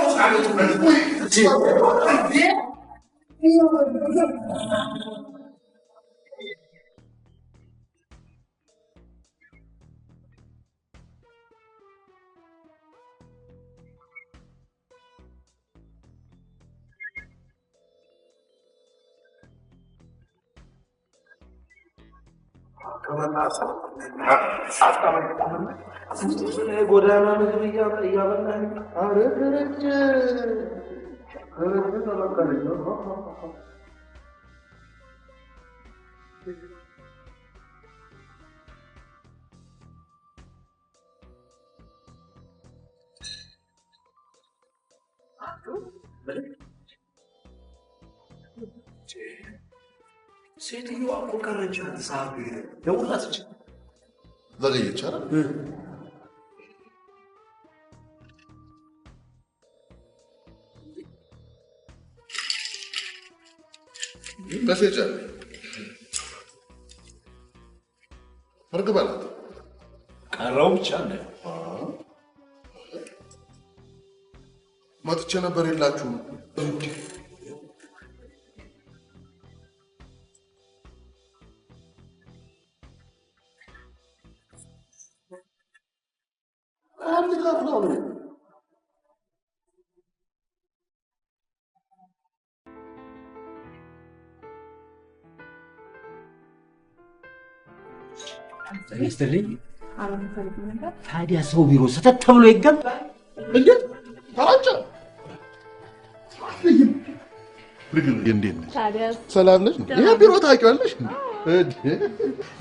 ጎዳና ምግብ እያበላኝ ኧረ ደረጀ ሴትዮዋ እኮ ቀረች። ሰዓቱ ደውላች ዘገየች አይደል? መሴጅ አለ። እርግብ አላት። ቀረው ብቻ እንደ መጥቼ ነበር የላችሁም። አንድ ካፍላው ነው ተነስተልኝ። አሁን ፈልግ ነበር። ታዲያ ሰው ቢሮ ሰተት ተብሎ ይገባል እንዴ? ታራጫ ልግል እንዴት ነሽ? ታዲያ ሰላም ነሽ? ይሄ ቢሮ ታውቂዋለሽ?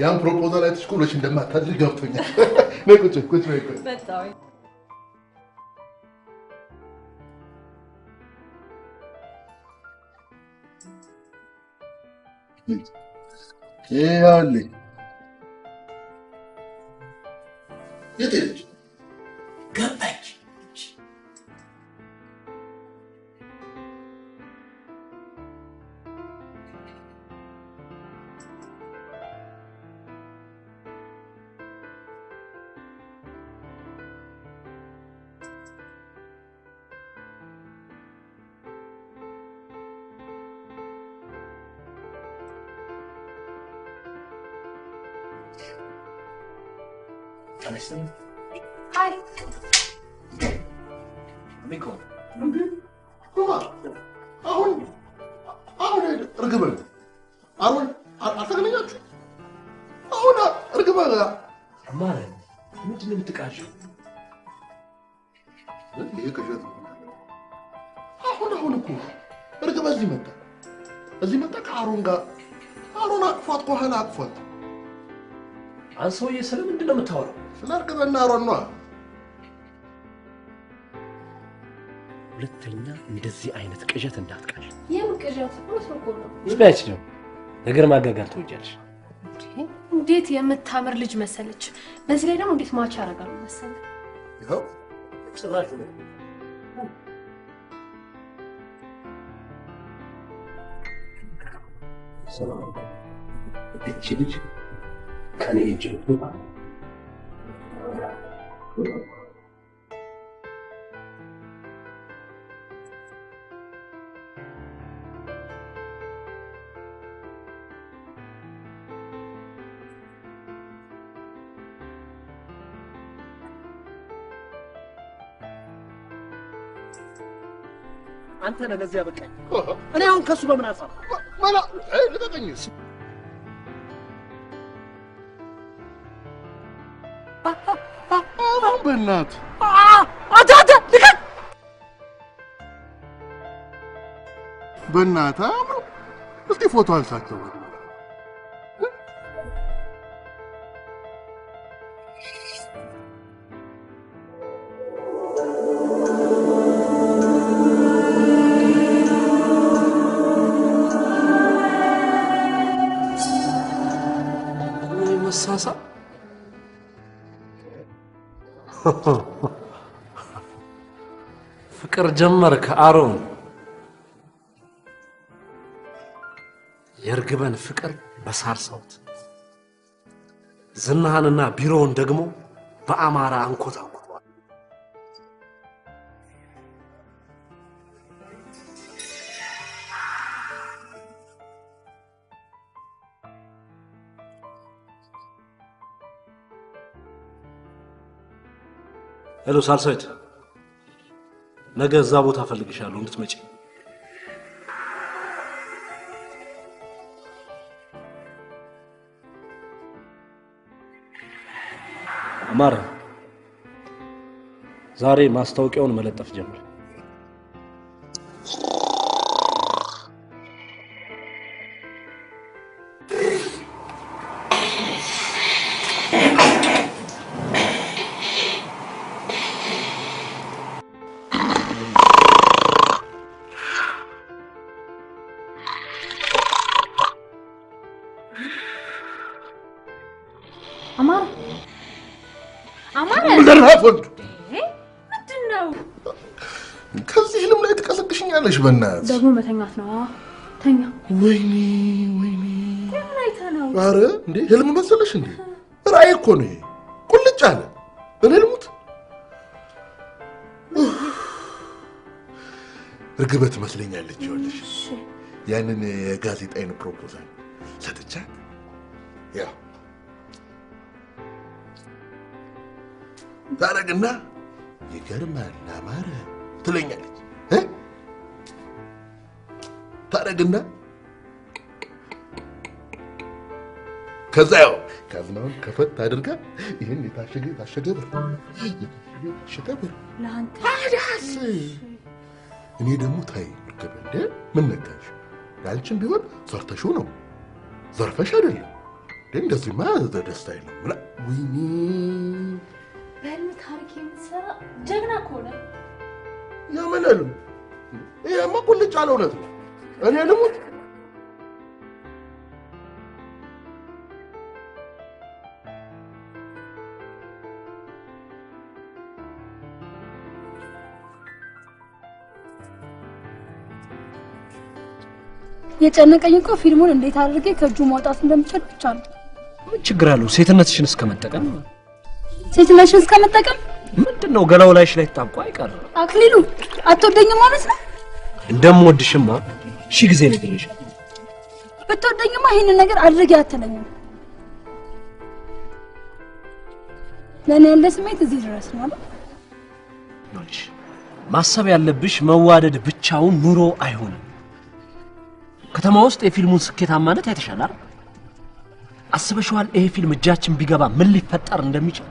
ያን ፕሮፖዛል አይተሽ ኩሎሽ እንደማታድር ገብቶኛል። ነይ ቁጭ ቁጭ በይ። በጣም ይኸውልኝ የት ሄደች? ገባች። ተነስተን Hi. አሚኮ አሁን እርግበን አሁን አልተገናኛችሁ? አሁን እርግበን አማረ ምንድን ነው የምትቃዠው? ይሄ ቅዠት ነው። አሁን እኮ እርግበ እዚህ መጣ ከአሮን ጋር አሮን አቅፏት ከኋላ አቅፏት። አንተ ሰውዬ ስለምንድን ነው የምታወራው? ስለ እርግበና አሮን ነው። ሁለተኛ እንደዚህ አይነት ቅዠት እንዳትቃዥ። የምን ቅዠት ነው? ዝባች ነው ነገር ማጋጋል ትወጃለሽ። እንዴት የምታምር ልጅ መሰለች። በዚህ ላይ ደግሞ እንዴት ማች ያደርጋሉ መሰለ። ይኸው ጭራሽ ነው ሰላም እቺ ልጅ ከኔ እጅ ብትወጣ አንተ ነህ ለዚህ ያበቃኝ። እኔ አሁን ከሱ በምን አጻፍ ማላ ልቀቀኝ። አሁን በእናትህ ልቀቅ። በእናትህ አምሮ እስኪ ፎቶ አንሳቸው። መሳሳ ፍቅር ጀመርክ አሮን። የእርግበን ፍቅር በሳር ሰውት ዝናህንና ቢሮውን ደግሞ በአማራ አንኮታኮቷል። ሄሎ ሳልሳይት፣ ነገ እዛ ቦታ ፈልግሻለሁ እንድትመጪ። አማረ ዛሬ ማስታወቂያውን መለጠፍ ጀምር። አማረ ምንድነው ወንዱ? ምንድነው? ከዚህ ህልም ላይ ትቀሰቅሽኛለሽ በእናትሽ። ደግሞ መተኛት ነው። ተኛ። ወይኔ ምን አይተህ ነው? ኧረ እንዴ ህልም መሰለሽ እንዴ? ራእይ እኮ ነው ይሄ። ቁልጭ አለ። እኔ ልሙት? እርግበት መስለኛለች ይኸውልሽ። ያንን የጋዜጣዬን ፕሮፖዛል ሰጥቻት ያው ታረግና ይገርማል አማረ ትለኛለች ታረግና ከዛ ያው ካዝናውን ከፈት አድርጋ ይሄን የታሸገ ብር ለአንተ ታዲያስ እኔ ደግሞ ታይ እርግብ እንደ ምን ነካሽ ያልችን ቢሆን ሰርተሽው ነው ዘርፈሽ አይደለም እንደዚህማ ደስታ የለም ብላ ወይኔ በህልም ታሪክ የምትሰራ ጀግና ከሆነ ያመናሉ ይሄማ ቁልጭ ያለ እውነት ነው እኔ ልሙት የጨነቀኝ እኮ ፊልሙን እንዴት አድርጌ ከእጁ ማውጣት እንደምችል ብቻ ነው። ምን ችግር አለው? ሴትነትሽን እስከመጠቀም ምንድነው ገላው ላይሽ ላይ ተጣብቆ አይቀር። አክሊሉ አትወደኝም ማለት ነው? እንደምወድሽማ ሺህ ጊዜ ነግሬሽ። ብትወደኝማ ይሄንን ነገር አድርጌ አትለኝም። ለኔ ያለ ስሜት እዚህ ድረስ ነው አይደል? ይኸውልሽ ማሰብ ያለብሽ መዋደድ ብቻውን ኑሮ አይሆንም። ከተማ ውስጥ የፊልሙን ስኬታማነት አይተሻል አይደል? አስበሽዋል? ይሄ ፊልም እጃችን ቢገባ ምን ሊፈጠር እንደሚችል?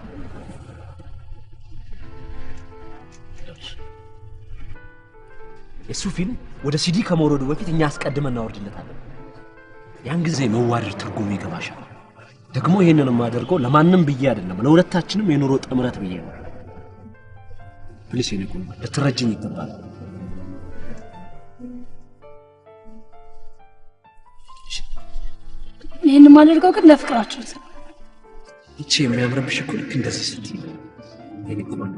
እሱ ፊልም ወደ ሲዲ ከመውረዱ በፊት እኛ አስቀድመን እናወርድለታለን። ያን ጊዜ መዋደድ ትርጉሙ ይገባሻል። ደግሞ ይሄንን የማደርገው ለማንም ብዬ አይደለም፣ ለሁለታችንም የኑሮ ጥምረት ብዬ ነው። ፕሊስ ይልቁን ልትረጅኝ ይገባል። ይሄን ማድረገው ግን ለፍቅራችሁ ነው። እቺ የሚያምርብሽ እኮ ልክ እንደዚህ ስትይ የኔ ቆንጆ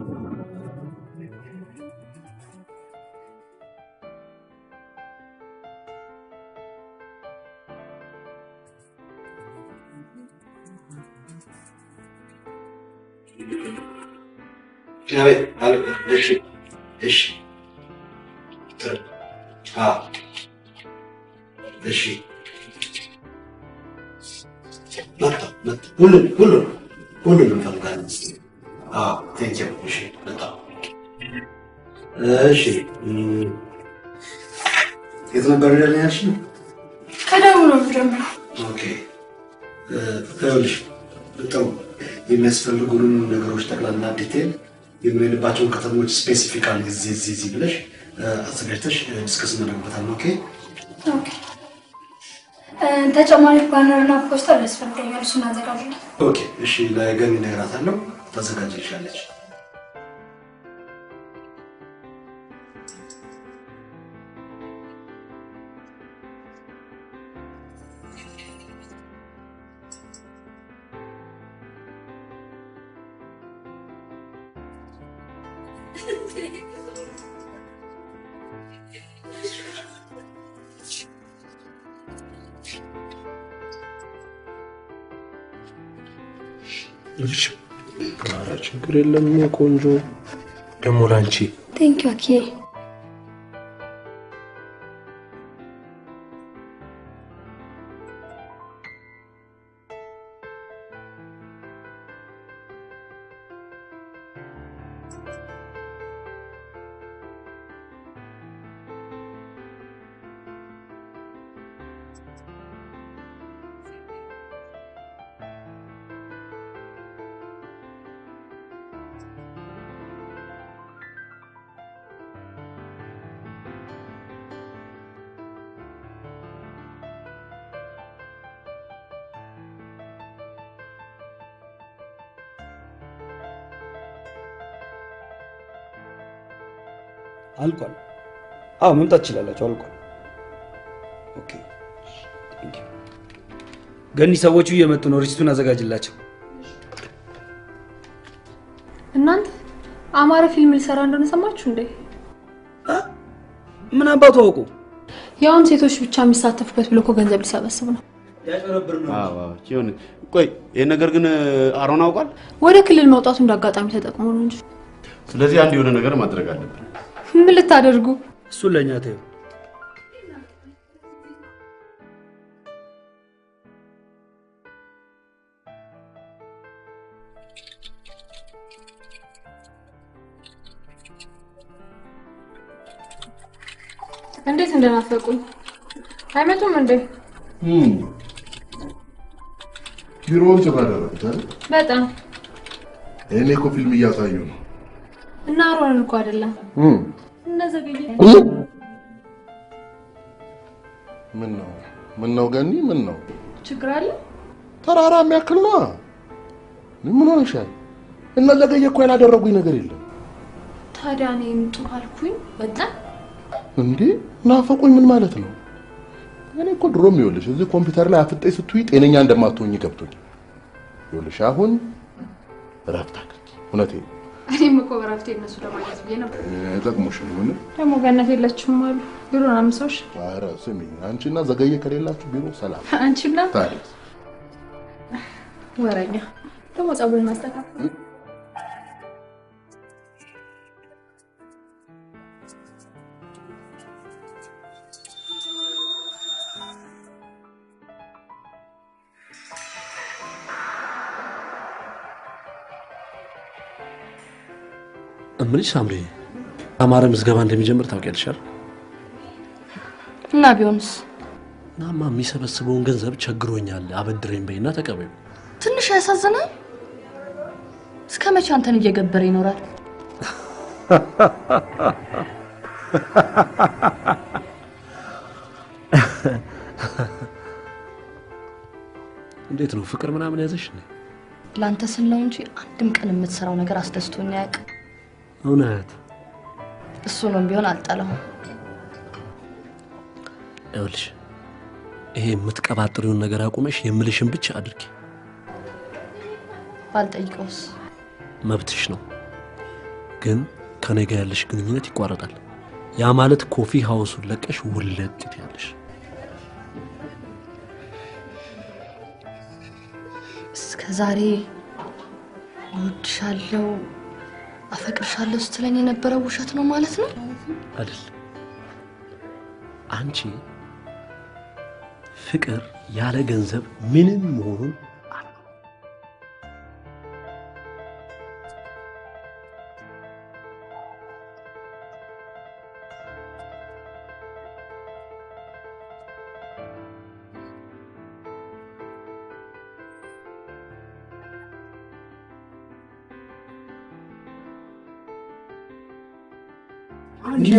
እሺ ሁሉም እንፈልጋለን። ቴንክ ዩ። እሺ በጣም እሺ። የት ነበር ያልሽኝ? ከደቡብ ነው የምጀምረው። ኦኬ ይኸውልሽ በጣም የሚያስፈልጉንን ነገሮች ጠቅላላ ዲቴል የምንሄድባቸውን ከተሞች ስፔሲፊካሊ እዚህ ብለሽ አዘጋጅተሽ ዲስከስ እናደርግበታለን። ኦኬ ኦኬ። ተጨማሪ ባነርና ፖስተር ያስፈልገኛል። እሱን አዘጋጅልኝ። ኦኬ እሺ። ለገኒ እነግራታለሁ፣ ታዘጋጅልሻለች። ልጅ ጋራ ችግር የለም ቆንጆ ደሞ ላንቺ ቴንክ ዩ አኪ አልቋል። አዎ መምጣት ትችላላችሁ። አልቋል። ኦኬ ቴንክ ዩ። ገኒ ሰዎቹ እየመጡ ነው። ሪሲቱን አዘጋጅላቸው። እናንተ አማረ ፊልም ሊሰራ እንደሆነ ሰማችሁ እንዴ? ምን አባቱ አውቁ? ያውም ሴቶች ብቻ የሚሳተፉበት ብሎ እኮ ገንዘብ ሊሰበስብ ነው። ያጨረብር ነው። አዎ ይሁን። ቆይ ይሄን ነገር ግን አሮን አውቋል? ወደ ክልል መውጣቱ እንዳጋጣሚ ተጠቅሞ ነው እንጂ። ስለዚህ አንድ የሆነ ነገር ማድረግ አለብን። ምን ልታደርጉ? እሱ ለኛ ተይው። እንዴት እንደናፈቁኝ አይመጡም እንዴ? ቢሮውን ጭራ አደረጉት አይደል? በጣም እኔ እኮ ፊልም እያሳዩ ነው። እና አሮንን እኮ አይደለም እነዘገየ ምን ነው ገኒ? ምን ነው ችግር አለ? ተራራ የሚያክል ነው። ምን ሆነሻል? እና ዘገየ እኮ ያላደረጉኝ ነገር የለም። ታዲያ እኔ ምጡ አልኩኝ በጣም እንዴ ናፈቁኝ ምን ማለት ነው? እኔ እኮ ድሮም ይኸውልሽ እዚህ ኮምፒውተር ላይ አፍጠይ ስትይ ጤነኛ እንደማትሆኝ ገብቶኝ ይኸውልሽ አሁን እረፍት አድርጊ። እውነቴን እኔም እኮ በረፍቴ እነሱ ለማለት ብዬ ነበር። ጠቅሞሽ ነው ምን ደግሞ ገነት የለችም አሉ ቢሮን አምሰውሽ። ኧረ ስሚ አንቺና ዘገየ ከሌላችሁ ቢሮ ሰላም። አንቺና ታዲያ ወረኛ ደግሞ ጸጉርን ማስተካከል እምልሽ ሳምሪ አማረ ምዝገባ እንደሚጀምር ታውቂያለሽ አይደል? እና ቢሆንስ? ናማ የሚሰበስበውን ገንዘብ ቸግሮኛል አበድረኝ በይና ተቀበዩ። ትንሽ ያሳዝናል። እስከ መቼ አንተን እየገበረ ይኖራል? እንዴት ነው ፍቅር ምናምን ያዘሽ እንዴ? ላንተ ስል ነው እንጂ አንድም ቀን የምትሰራው ነገር አስደስቶኝ አያውቅም። እውነት እሱ ነው ቢሆን አልጠላውም። ይኸውልሽ ይሄ የምትቀባጥሪውን ነገር አቁመሽ የምልሽን ብቻ አድርጊ። ባልጠይቀውስ? መብትሽ ነው፣ ግን ከኔ ጋር ያለሽ ግንኙነት ይቋረጣል። ያ ማለት ኮፊ ሃውሱን ለቀሽ ውለጥ ትያለሽ። እስከዛሬ እወድሻለሁ አፈቅርሻለሁ ስትለኝ የነበረው ውሸት ነው ማለት ነው አይደል? አንቺ ፍቅር ያለ ገንዘብ ምንም መሆኑን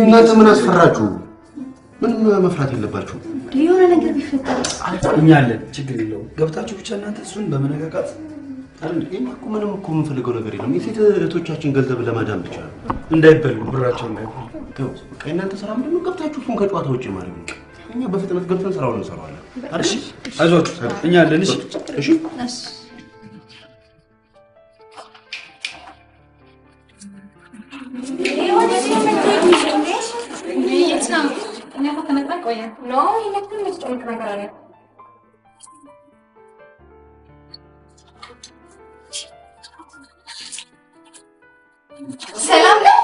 እናንተ ምን አስፈራችሁ? ምንም መፍራት የለባችሁ። የሆነ ነገር ቢፈጠር እኛ አለን፣ ችግር የለውም። ገብታችሁ ብቻ እናንተ እሱን በመነቃቃት አይደል? እኮ ምንም እኮ የምንፈልገው ነገር የለም። የሴት እህቶቻችን ገንዘብ ለማዳን ብቻ ነው። እንዳይበሉ ብራቸው እንዳይበሉ። ተው በቃ እናንተ ስራ ምንድን ነው? ገብታችሁ እሱን ከጨዋታ ውጭ ማድረግ ነው። እኛ በፍጥነት ገብተን ስራውን እንሰራዋለን። እሺ አይዞህ፣ እኛ አለን። እሺ እሺ ሰላም ነው።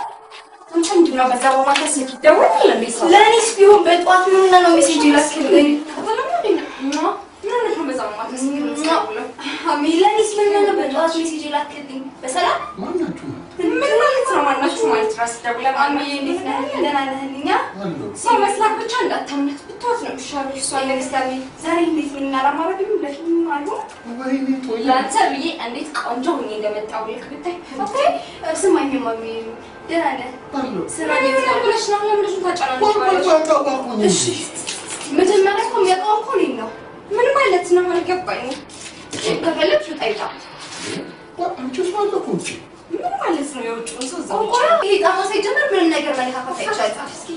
ምንድን ነው በዛ በማታ ስልክ ይደውላል እንዴ? ለእኔስ ቢሆን በጠዋት ምን ነው ሜሴጅ ይላክልኝ? ለእኔስ ምን ነው በጠዋት ሜሴጅ ይላክልኝ? በሰላም ምን ማለት ነው? ማናችሁ ማለት ራስ ደውላ ማሚዬ እንዴት ነህ? ደህና ነህ? እኛ ሰው መስላክ ብቻ እንዳታምነት ብትወት ነው የሚሻለው። እሷ ለምሳሌ ዛሬ እንዴት ምን አላማረብኝ ለፊልም አሉ ላንተ ብዬ እንዴት ቆንጆ ሆኜ እንደመጣሁ ልክ ብታይ አታይ ስማኝ ማሚ ደህና ነህ? ስራ እየተናገረች ነው። ለምን ልጅ ታጫናለች? እሺ መጀመሪያ እኮ የሚያውቀው እኮ እኔን ነው። ምን ማለት ነው? አልገባኝም። ከፈለግሽ ጠይቃ አንቺ ሷለኩ ምን ማለት ነው? የውጭውን ሰው እዛው ይሄ ጣማ ሳይጀምር ምንም ነገር መለካከት አይቻልም። እስኪ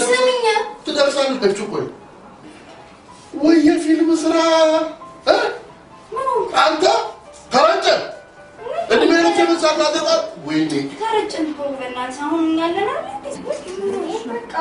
ስሚኝ ትደርሳለች። ቆይ ወይ የፊልም ስራ አንተ ተረጨ እድሜ ልክ ሳናገባ ወይኔ ተረጭን እኮ በእናትህ አሁን እኛ አለን አይደል? በቃ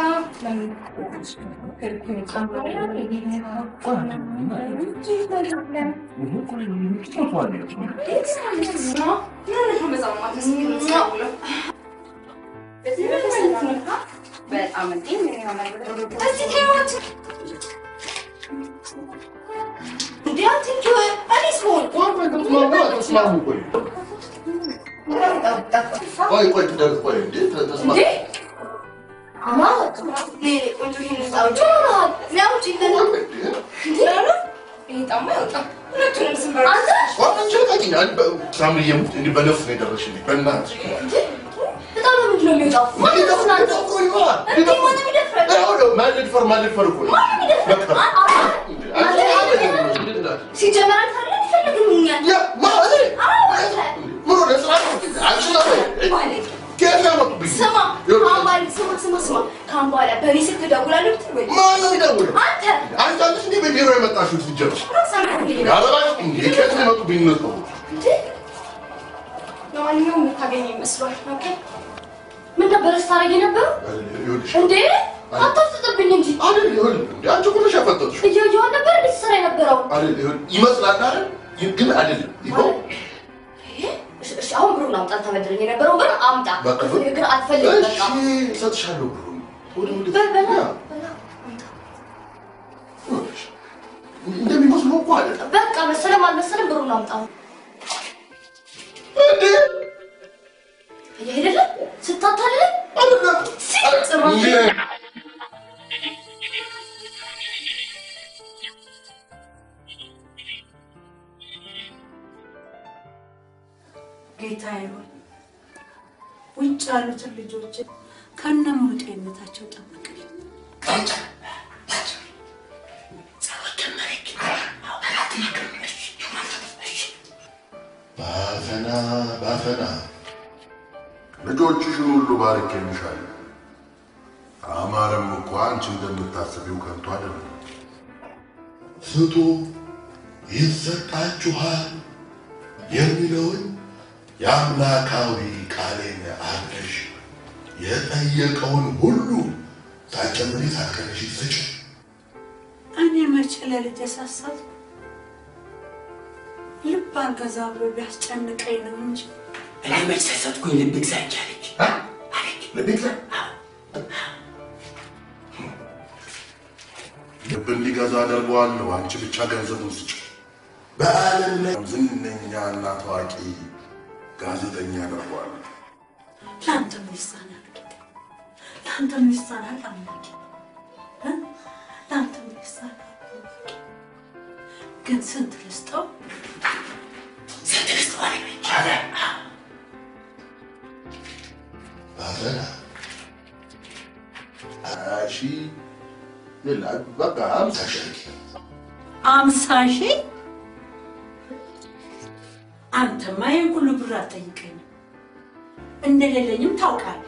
ጌታዬ ውጭ ያሉትን ልጆች ከነሙሉ ጤንነታቸው ጠብቅልኝ። ባፈና ልጆችሽን ሁሉ ባርኬልሻለሁ። አማረም እኮ አንቺ እንደምታስቢው ከንቱ አይደለም። ስጡ ይሰጣችኋል የሚለውን የአምላካዊ ቃሌን አምነሽ የጠየቀውን ሁሉ ሳትጨምሪ ሳትቀንሺ ስጪ። እኔ መቼ ለልጅ ያሳሳት ልብ አልገዛ ብሎ ቢያስጨንቀኝ ነው እንጂ እኔ መቼ ሳይሰጥኩኝ ልብ ግዛ አለች። ልብ ግዛ ልብ እንዲገዛ አደርገዋለሁ። አንቺ ብቻ ገንዘቡን ስጪ። በዓለም ላይ ዝነኛና ታዋቂ ጋዜጠኛ አደርገዋለሁ። ለአንተ ምን ይሳናል? ለአንተ ምን ይሳናል? አምላኬ ለአንተ ምን ይሳናል? ግን ስንት ልስጠው? ባፈና እሺ በቃ 50 ሺህ አንተማ ይሄን ሁሉ ብር አትጠይቀኝም። እንደሌለኝም ታውቃለህ።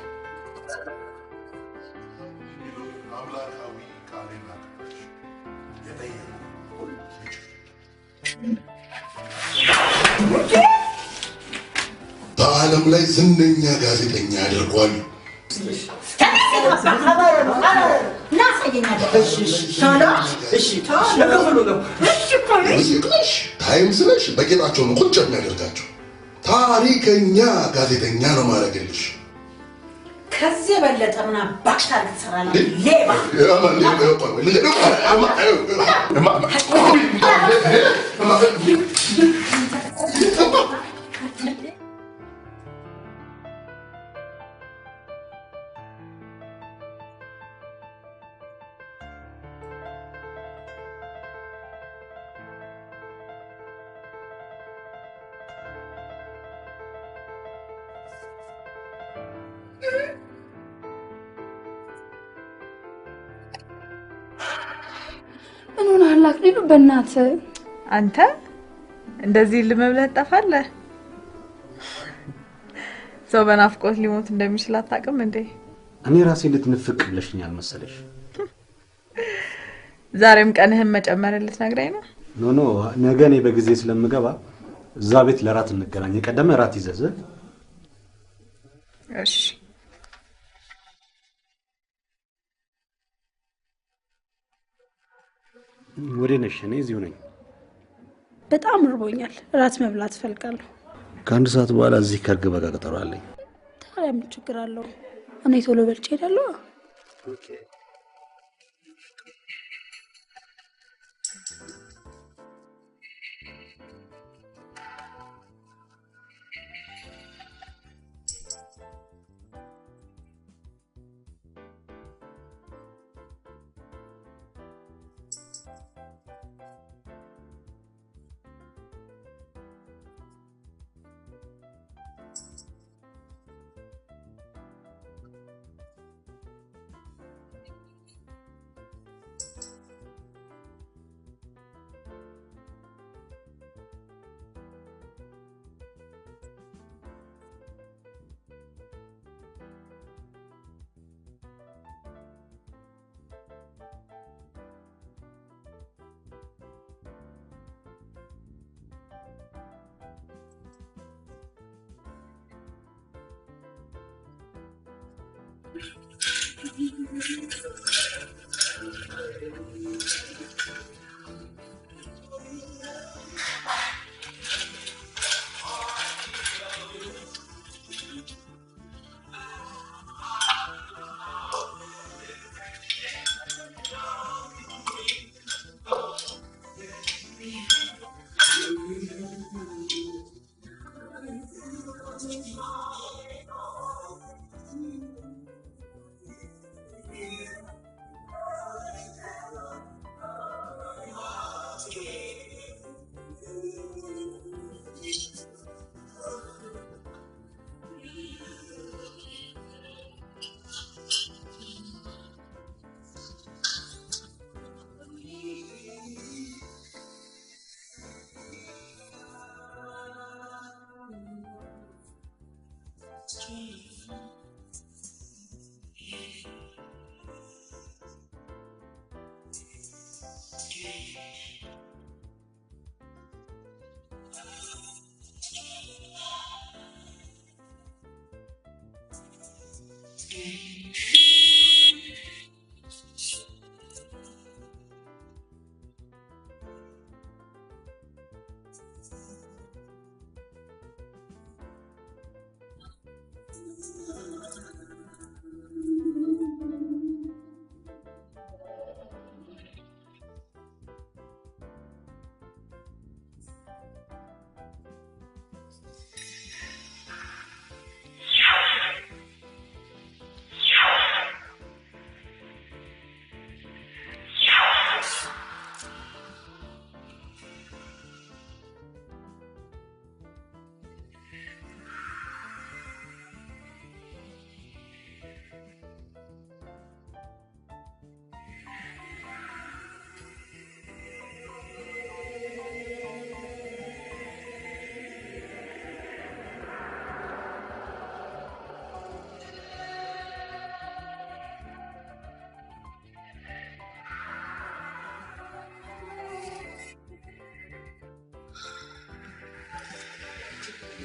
አምላካዊ ቃሌን አክብረሽ የጠየቁት በዓለም ላይ ዝነኛ ጋዜጠኛ ያደርጓል። ታይምስ ነሽ በጌጣቸው ነው ቁጭ የሚያደርጋቸው። ታሪከኛ ጋዜጠኛ ነው ማድረግልሽ። ከዚህ የበለጠ ምን አባክሽ ታሪክ ትሰራለህ? ሌባ ምን ሆነሃል አክሊሉ? በእናትህ አንተ እንደዚህ ልመብለህ ጠፋለህ። ሰው በናፍቆት ሊሞት እንደሚችል አታውቅም እንዴ? እኔ ራሴ ልትንፍቅ ብለሽኛል መሰለሽ። ዛሬም ቀንህን መጨመር ልትነግረኝ ነው? ኖ ነገ እኔ በጊዜ ስለምገባ እዛ ቤት ለራት እንገናኝ። የቀደመ ራት ይዘዝ እሺ ወደ ነሽ? እኔ እዚሁ ነኝ። በጣም ርቦኛል። እራት መብላት እፈልጋለሁ። ከአንድ ሰዓት በኋላ እዚህ ከእርግበ ጋር ቀጠሮ አለኝ። ታዲያ ምን ችግር አለው? እኔ ቶሎ በልቼ እሄዳለሁ።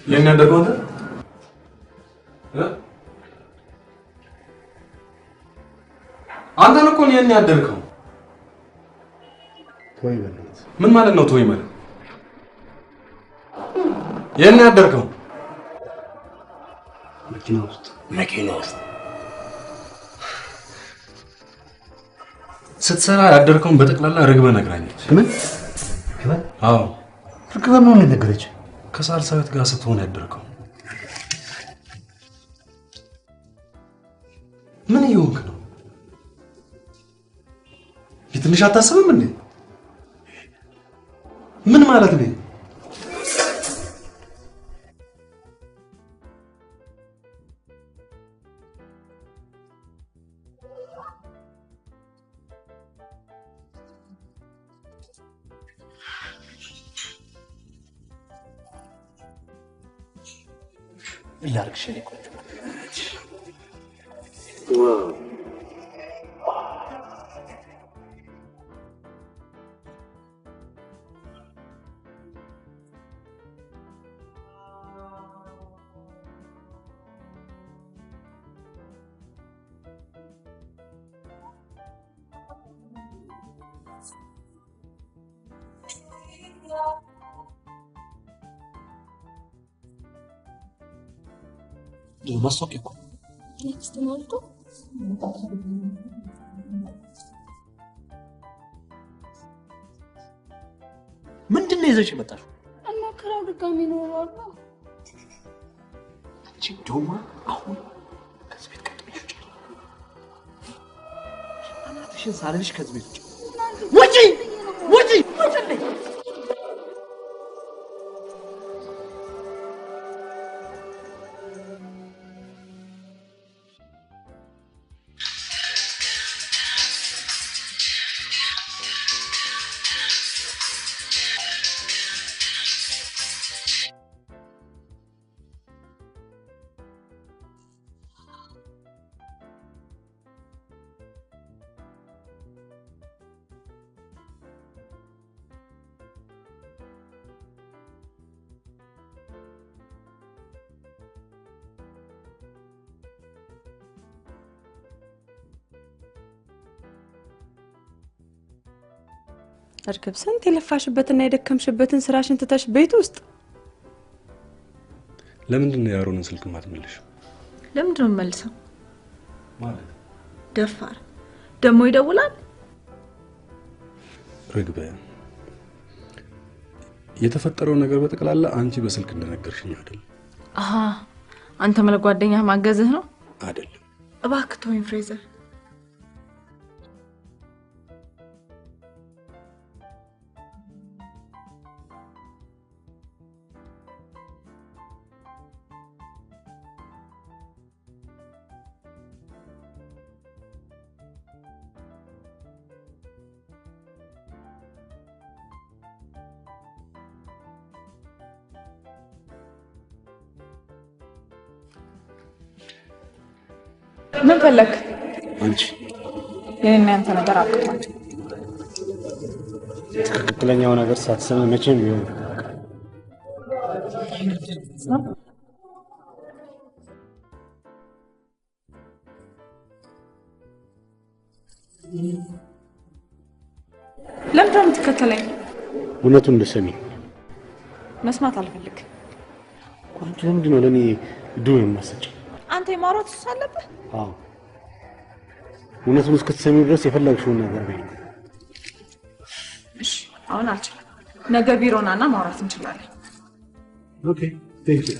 የኔ ያደርገው አንተ አንተን እኮ ነው የኔ ያደርገው። ተወይ በእናትህ። ምን ማለት ነው ተወይ ማለት? የኔ ያደርገው መኪና ውስጥ ስትሰራ ያደርከውን በጠቅላላ ርግበ ነግራኛለች። ምን? አዎ ርግበ ነው ነገረች። ከሳልሳዊት ጋር ስትሆን ያደርከው ምን እየሆንክ ነው? ትንሽ አታስብም እንዴ? ምን ማለት ነው? ላርክሽ እኮ ማስታወቂያ እኮ ኔክስት ሞልቶ ምንድን ነው ይዘሽ የመጣሽው? እና ክራው ድጋሚ ኖሯል። አንቺ ደውማ አሁን ከዚህ ቤት ቀጥለሽ ውጪ። እናትሽን ሳልልሽ ከዚህ ቤት ውጪ! ውጪ! ውጪልኝ! እርግብ ስንት የለፋሽበትና የደከምሽበትን ስራሽን ትተሽ ቤት ውስጥ ለምንድን ነው ያሮንን ስልክ ማትመልሺው? ለምንድን ነው መልሰው? ማለት ደፋር ደሞ ይደውላል። ርግበ የተፈጠረው ነገር በጠቅላላ አንቺ በስልክ እንደነገርሽኝ አይደል? አሃ አንተ ማለት ጓደኛ ማገዝህ ነው አይደል? እባክህ ተወኝ ፍሬዘር። ምን ፈለክ? አንቺ የኔና ያንተ ነገር አቅቷል። ትክክለኛው ነገር ሳትሰማ መቼም ቢሆን ለምን ነው የምትከተለኝ? እውነቱን እንደሰሚ መስማት አልፈልግም። አንቺ ለምንድን ነው ለኔ ዱን የማሰጭው? አንተ የማውራት ሱስ አለብህ? አዎ እውነቱን እስክትሰሚው ድረስ የፈለግሽውን ነገር በይ። እሺ አሁን አልችልም። ነገ ቢሮ ናና ማውራት እንችላለን። ኦኬ ቴንክ ዩ።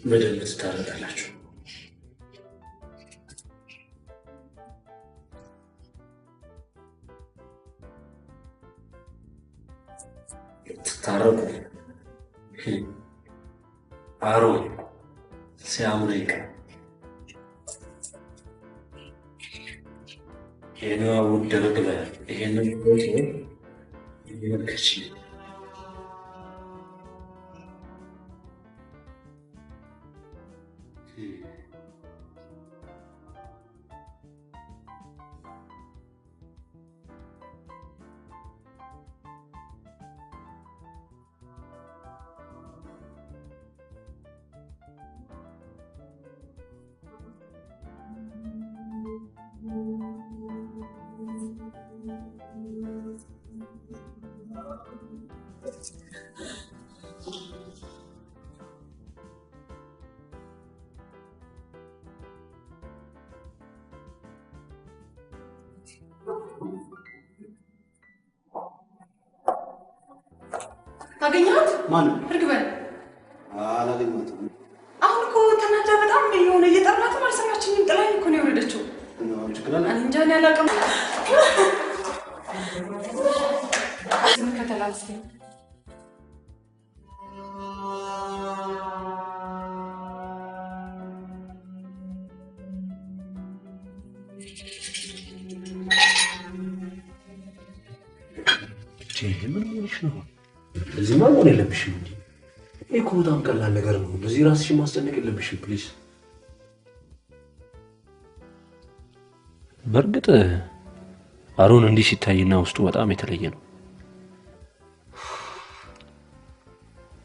በደንብ ትታረቃላችሁ። ታረቁ አሮን ሲያምረኝ የኔዋ ውድ ርግበ ይሄንን ፎቶ ይመልከች። ታገኛት? ማን? እርግበን። አላገኘሁትም። አሁን እኮ ተናዳ በጣም የሆነ እየጠራትም አልሰማችኝም። ጥላኝ እኮ ነው የወረደችው። እንጃ እኔ አላውቅም። እንከተላት እስኪ። ምን ሆነሽ ነው? እዚህማ መሆን የለብሽም እንዴ? ይሄ እኮ በጣም ቀላል ነገር ነው። በዚህ ራስሽን ማስጨነቅ የለብሽም ፕሊዝ። በእርግጥ አሮን እንዲህ ሲታይና ውስጡ በጣም የተለየ ነው።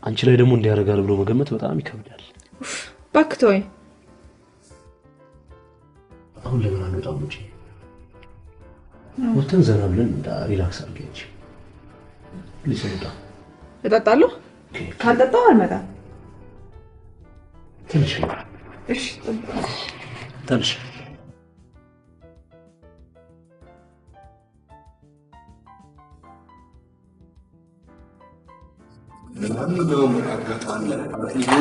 አንቺ ላይ ደግሞ እንዲያደርጋል ብሎ መገመት በጣም ይከብዳል። እባክህ ተወኝ። አሁን ለምን አንወጣም እንጂ? ወተን ዘና ብለን እንዳ ሪላክስ አድርገች ሊሰውጣ እጠጣለሁ። ካልጠጣሁ አልመጣም። ትንሽ እሺ ትንሽ ለማንኛውም አጋጣሚ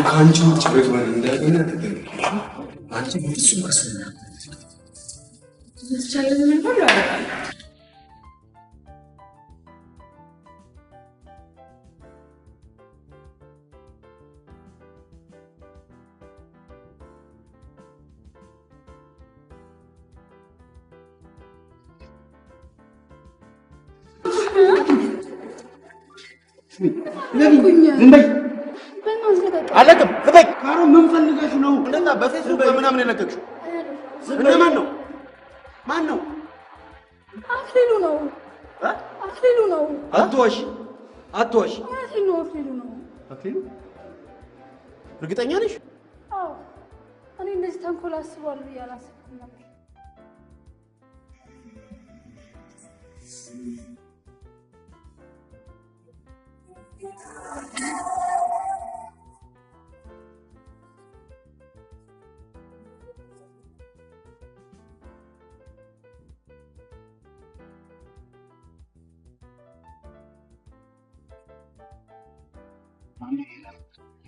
ከአንቺ ውጭ በግመን እንዳገኘ ተጠንቀቂ። አንቺ ፍጹም ከሰኛ የተቻለንን ሁሉ አደርጋለሁ። ዝም በይ አለቅም። ዝም በይ ካሮ ምን ፈልገሽ ነው? እንደዛ በፌስቡክ በምናምን የለቀቅሽው እነማን ነው? ማን ነው? አክሊሉ ነው። አክሊሉ ነው። አትዋሽ፣ አትዋሽ። አክሊሉ ነው። አክሊሉ እርግጠኛ ነሽ? አዎ እኔ እንደዚህ ተንኮል አስቧል ብዬ አላሰብኩም ነበር።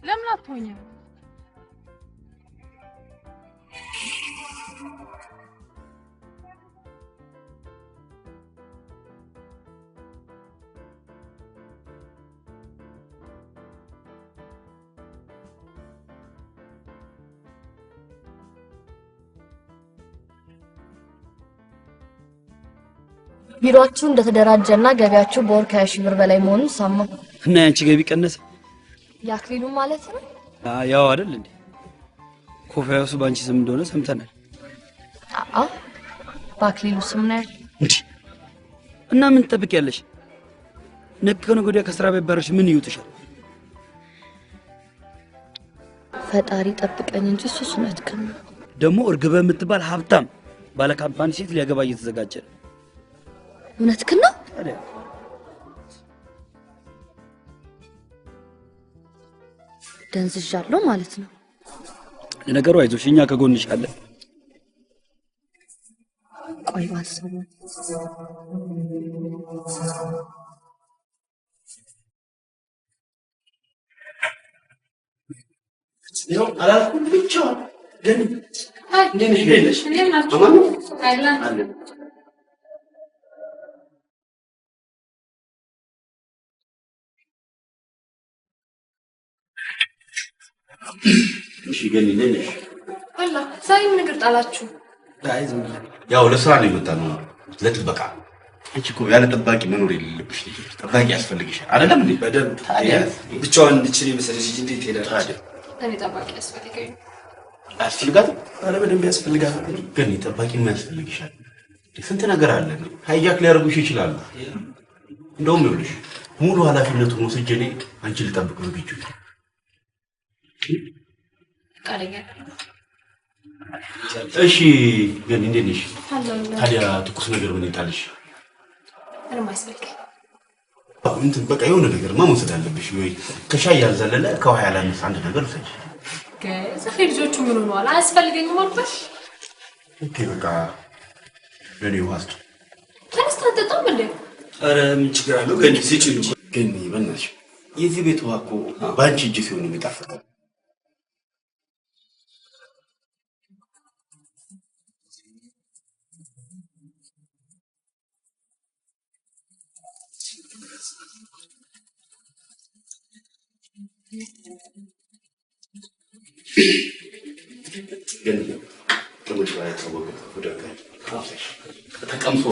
ለምን አትሆኝም? ቢሮአችሁ እንደተደራጀና ገቢያችሁ በወር ከ20 ብር በላይ መሆኑን ሰማሁ። እና ያንቺ ገቢ ቀነሰ? የአክሊሉ ማለት ነው? ያው አይደል እንዴ? ኮፊያውስ ባንቺ ስም እንደሆነ ሰምተናል። በአክሊሉ ስም ነው እንዴ? እና ምን ትጠብቂያለሽ? ነገ ከነገ ወዲያ ከስራ ቢባረርሽ ምን ይውጥሻል? ፈጣሪ ጠብቀኝ እንጂ እሱስ እውነትህን ነው። ደግሞ እርግበ የምትባል ሀብታም ባለ ካምፓኒ ሴት ሊያገባ እየተዘጋጀ ነው። እውነትህን ነው? ታዲያ ደንዝዣለሁ ማለት ነው። ለነገሩ አይዞሽ፣ እኛ ከጎንሽ አለን። ቆይ ባሰቡ ነው አላልኩም ብቻውን ግን እንዴት ነሽ? ገለሽ እንዴት ናችሁ? አይደለም አለ እሺ ግን እንዴት ነሽ? አላ ዛሬ ምን እግር ጣላችሁ? አይ ዝም ብለን ያው ለስራ ነው የመጣነው ለጥበቃ። አንቺ እኮ ያለ ጠባቂ መኖር የሌለብሽ ልጅ ነሽ። ጠባቂ ያስፈልግሻል አይደለም እንዴ? በደንብ ታዲያ ብቻዋን እንድችል የመሰለሽ ልጅ እንዴት ሄዳለች? ታዲያ እኔ ጠባቂ ያስፈልገኝ አያስፈልጋትም? ኧረ በደንብ ያስፈልጋታል። ግን ጠባቂ ምን ያስፈልግሻል? ስንት ነገር አለ። ሃይጃክ ሊያደርጉሽ ይችላሉ። እንደውም ይኸውልሽ ሙሉ ኃላፊነቱን ወስጄ እኔ አንቺን ልጠብቅ ነው ብቻ ፈቃደኛ እሺ ግን እንዴት ነሽ? አለሁልህ። ታዲያ ትኩስ ነገር ምን ይጣልሽ? ምንም አያስፈልገኝ። እንትን በቃ የሆነ ነገርማ መውሰድ አለብሽ። ወይ ከሻይ ያልዘለለ ከውሃ ያላነሰ አንድ ነገር ውሰጂ። ከዚህ ልጆቹ ምን ሆነዋል? አያስፈልገኝም አልኩሽ። ኦኬ በቃ ለኔ ውሃ ስጪ። ተነስታ አትጠጣም እንዴ? ኧረ ምን ችግር አለው? ግን ስጪኝ እኮ ግን በእናትሽ የዚህ ቤት ውሃ እኮ በአንቺ እጅ ሲሆን የሚጣፍጠው። ግን ከመቼ ላይ ታወቀ ወደ ጋር ተቀምሶ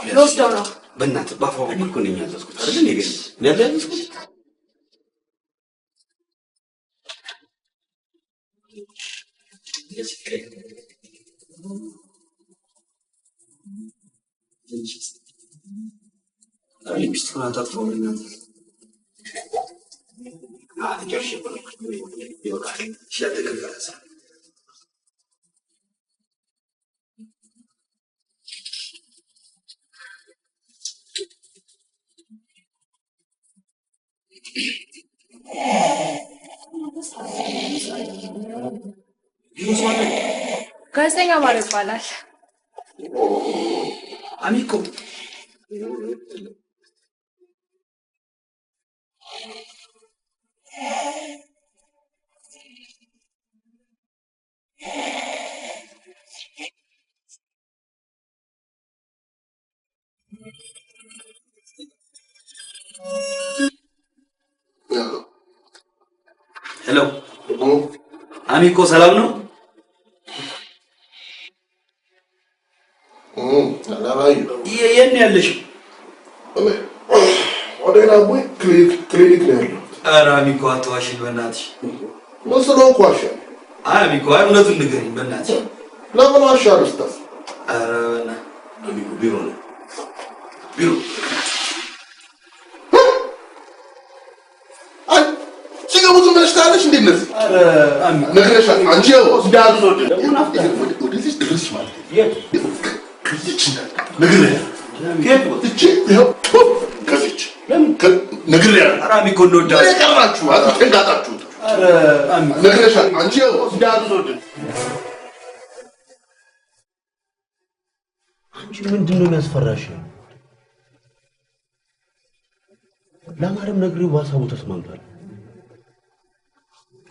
ልወስደው ነው። በእናትህ ባፋው እኮ ነው የሚያዘዝኩት አይደል? እኔ ግን እኔ ያዘዝኩት ሚስቱን አጣጥፎ እናት አትጨርሽ ይበቃል። ሲያደግ ጋዜጠኛ ማር ይባላል። አሚኮ ሄሎ አሚኮ ሰላም ነው? የት ነው ያለሽው? ወደ ላቦይ ክሊኒክ ነው ያለው። ኧረ አሚኮ አትዋሽኝ በእናትሽ። መስሎ እኮ ዋሻለሁ። አይ አሚኮ እውነቱን ንገሪኝ በእናትሽ። ለምን ዋሻለሁ ስታስ? ኧረ በእናትህ አሚኮ ቢሮ ነው ቢሮ ሲገቡ ዝም ብለሽ ታያለሽ እንዴ? እነዚህ ነግሬሻል። አንቺ ያው እንዳሉ ወደዚህ ድረስ ማለት ከዚች ነግሬሻል። እቺ ይኸው ከዚች ነግሬሻል። ኧረ አሚኮ እንወዳለን። የቀራችሁ አትንጋጣችሁ። ነግሬሻል። አንቺ ያው እንዳሉ አንቺ ምንድን ነው የሚያስፈራሽ? ለማርያም ነግሬው በሀሳቡ ተስማምቷል።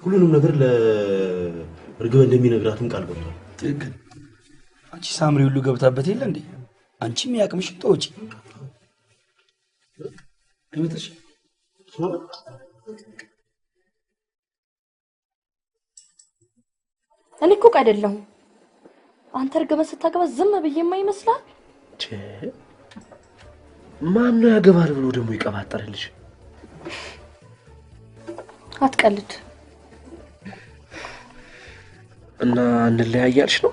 ሁሉንም ነገር ለእርግበ እንደሚነግራትም ቃል ገብቷል። ትክክል። አንቺ ሳምሪ ሁሉ ገብታበት የለ እንዴ? አንቺም ያቅምሽን ተወጪ። አይመጣሽ እኔ እኮ አይደለሁም። አንተ እርግበ ስታገባ ዝም ብዬማ ይመስላል። ማን ነው ያገባል ብሎ ደግሞ ይቀባጠርልሽ? አትቀልድ። እና እንለያያልሽ ነው?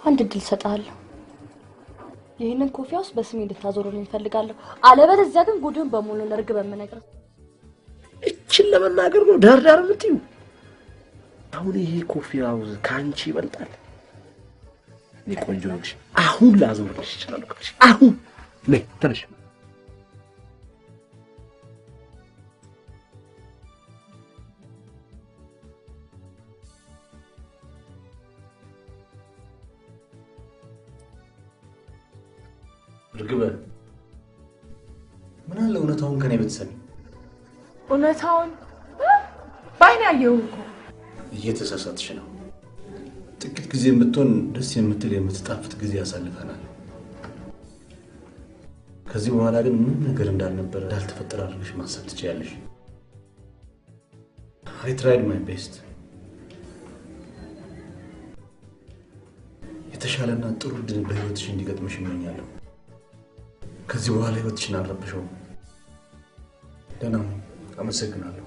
አንድ እድል እሰጥሃለሁ። ይህንን ኮፊያ ውስጥ በስሜ እንድታዞርልኝ እፈልጋለሁ። አለበለዚያ ግን ጉድን በሙሉ ለእርግበ የምነግራት። እችን ለመናገር ነው ዳር የምትይው? አሁን ይሄ ኮፊያው ካንቺ ይበልጣል። እኔ ቆንጆ ነሽ። አሁን ላዞርልሽ ይችላል ካልሽ አሁን ነይ ተነሽ። እርግበ ምን አለ እውነታውን ከኔ ብትሰሚ? እውነታውን ባይኔ አየሁ እኮ። እየተሳሳትሽ ነው። ጥቂት ጊዜ የምትሆን ደስ የምትል የምትጣፍጥ ጊዜ ያሳልፈናል። ከዚህ በኋላ ግን ምን ነገር እንዳልነበረ እንዳልተፈጠረ አድርገሽ ማሰብ ትችያለሽ። I tried my best። የተሻለና ጥሩ ድል በህይወትሽ እንዲገጥምሽ እመኛለሁ። ከዚህ በኋላ ህይወትሽን አልረብሸውም። ደህና ሁኚ። አመሰግናለሁ።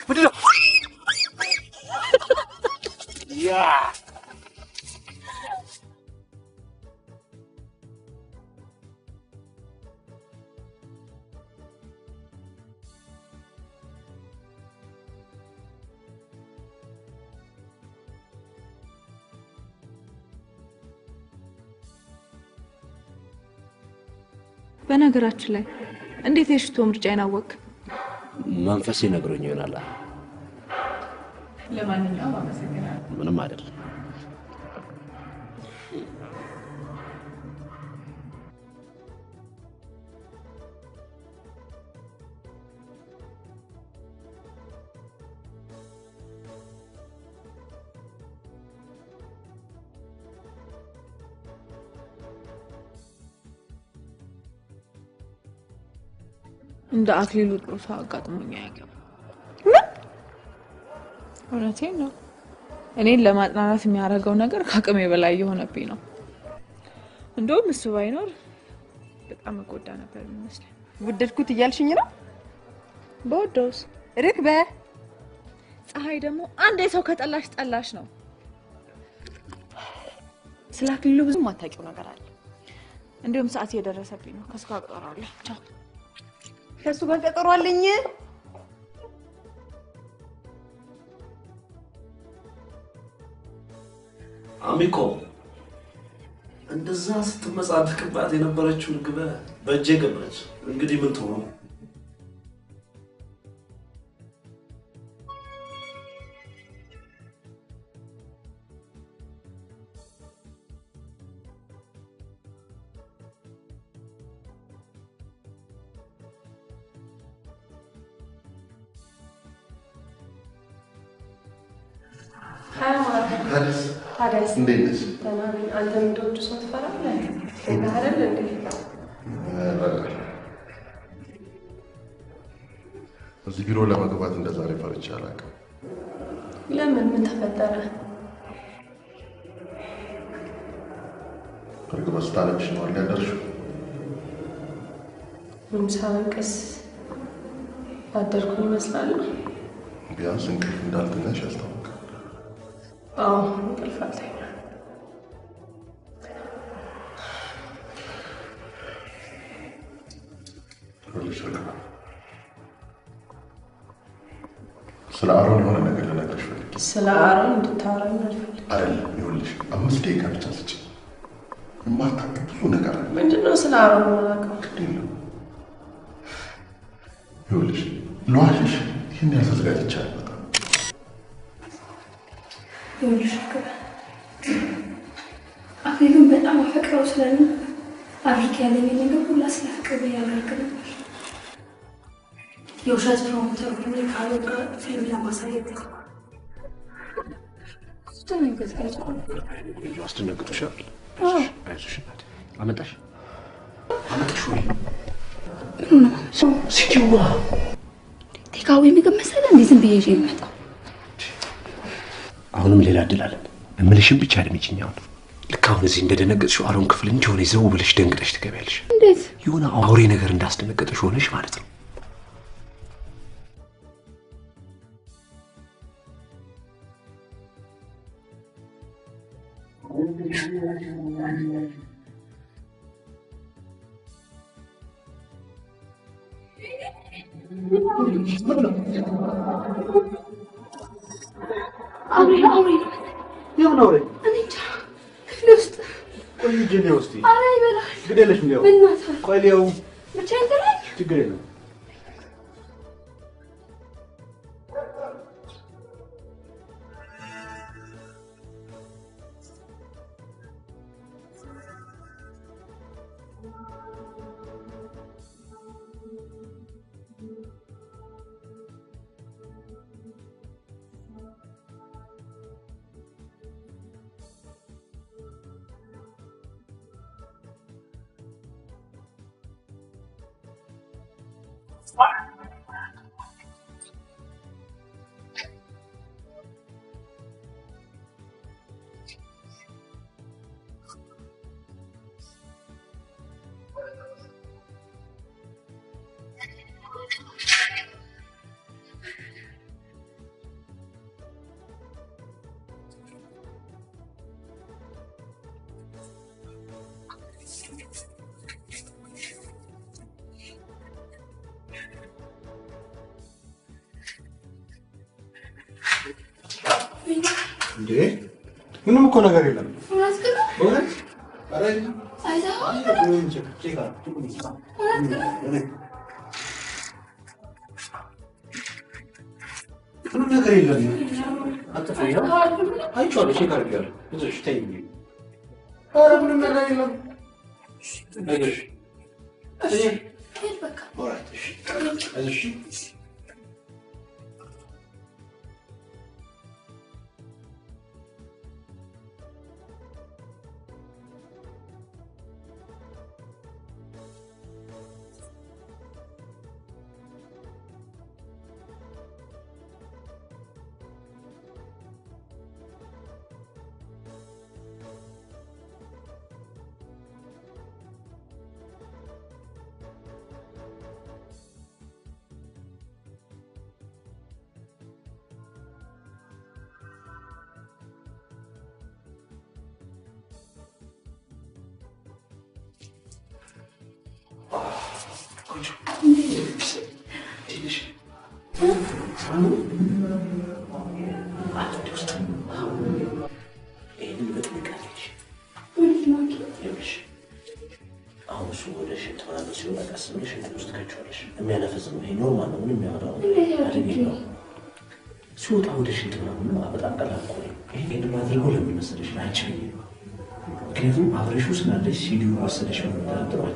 ምንድን ነው? ያ በነገራችን ላይ እንዴት የሽቶ ምርጫዬን አወቅ? መንፈሴ ነግሮኝ ይሆናል። ለማንኛውም አመሰግናለሁ። ምንም አይደለም። እንደ አክሊሉ ጥሩ ሰው አጋጥሞኝ አያውቅም። እውነቴን ነው። እኔን ለማጥናናት የሚያደርገው ነገር ከአቅሜ በላይ የሆነብኝ ነው። እንደውም እሱ ባይኖር በጣም እጎዳ ነበር የሚመስለኝ። ወደድኩት እያልሽኝ ነው? በወደውስ ርክበ ፀሐይ ደግሞ አንዴ ሰው ከጠላሽ ጠላሽ ነው። ስለ አክሊሉ ብዙ ማታውቂው ነገር አለ። እንዲሁም ሰዓት እየደረሰብኝ ነው። ከሱ ጋር ቀጠሮ አለኝ። ቻው። ከሱ ጋር ቀጠሮ አለኝ። አሚኮ እንደዛ ስትመጻደቅባት የነበረችው ግበ በእጄ ገባች። እንግዲህ ምን ትሆኑ? ታዲያስ እንዴት ነሽ? ደህና ነኝ። አንተ የምትወዱ ሰው ትፈራለህ? እንደ አይደል እንዴ? እዚህ ቢሮ ለመግባት እንደዛሬ ፈርቼ አላውቅም። ለምን? ምን ተፈጠረ? እርግብ ስታለቅሽ ነው አይደል ያደርሽው? ሳለቅስ አደርኩኝ ይመስላል። ቢያንስ እንቅልፍ እንዳልተኛሽ ያስታውቃል። አዎ እንቅልፍ አልተኛም። ስለ አሮን የሆነ ነገር ልነግርሽ ፈልጌ። ስለ አሮን እንድታወራኝ አልፈልግም። አይደለም ይኸውልሽ፣ 5 ደቂቃ ብቻ ስጪ። የማታውቂው ብዙ ነገር አለ። ምንድን ነው ስለ አሮን የማላውቀው? ይኸውልሽ ለዋሽሽ ይህን ያህል ተዘጋጅቻለሁ። በጣም ይኸውልሽ አክሊሉን በጣም አፈቅረው ስለነበር አድርግ ያለኝ ነገር ሁላ ስለ ፍቅር ያደርግ ነበር። የውሸት ፕሮሞተር ሆኜ ከአሮን ጋር ፊልም ለማሳየት አስደነግጦሻል? አይዞሽ እናቴ። አመጣሽ ወይ? ሲቲዋ ቴካዊ ምግብ መሰለህ እንዴ? ዝም ብዬ ይዤ የምመጣው። አሁንም ሌላ እድል አለን። እምልሽን ብቻ አድምጪኝ። አሁን ልክ አሁን እዚህ እንደደነገጥሽው አሮን ክፍል እንጂ ሆነ ዘው ብለሽ ደንግጠሽ ትገቢያለሽ። እንዴት? የሆነ አውሬ ነገር እንዳስደነገጠሽ ሆነሽ ማለት ነው። አውሬ የምን አውሬ? እኔ እንጃ። ክፍሌ ውስጥ ቆይ ሂጂልኝ ውስጥ ኧረ ይበላል። ግድ የለሽም ሊያው በእናትህ ቆይ ሊያው ብቻዬን ጥለኝ። ችግር የለም። እንዴ ምንም እኮ ነገር የለም። እውነት ግን በእውነት? ኧረ አይተኸዋል? ምንም ነገር የለም። አጥፈኛ አይቼዋለሁ። ቼክ አድርጌያለሁ። እሺ ተይኝ። ኧረ ምንም ነገር የለም። እሺ እሺ በቃ ኦራይት እሺ እሺ ሲወጣ ወደ ሽንት ምናምን በጣም ቀላል እኮ ነው። ይሄን ማድረገው ለምን መሰለሽ? አንቺ ምክንያቱም አብረሽው ስላለሽ ሲዲው ወሰደሽ ምናምን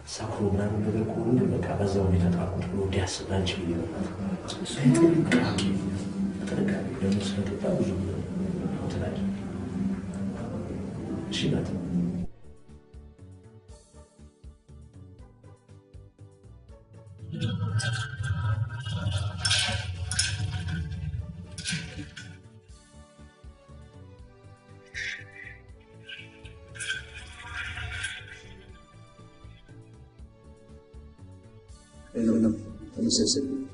ሰክሮ ምናምን ነገር ከሆነ በቃ በዛው ሁኔታ ታውቁት ብሎ እንዲያስብ አንቺ ነው። በጥንቃቄ ደግሞ ስለገባ ብዙ ትላል። እሺ ናት Mississippi.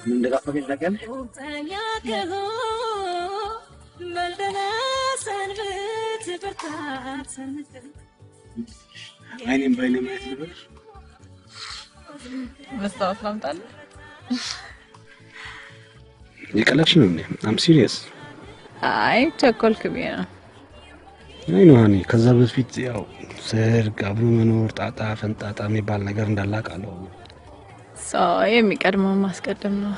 من دقة من لكن عيني بعيني ما يتبر بس أصلاً تعال يكلفش مني I'm serious أي تأكل كبيرة አይ ነው ሃኒ ከዛ በፊት ያው ሰርግ አብሮ መኖር ጣጣ ፈንጣጣ የሚባል ነገር እንዳላቃለው የሚቀድመው ማስቀደም ነው።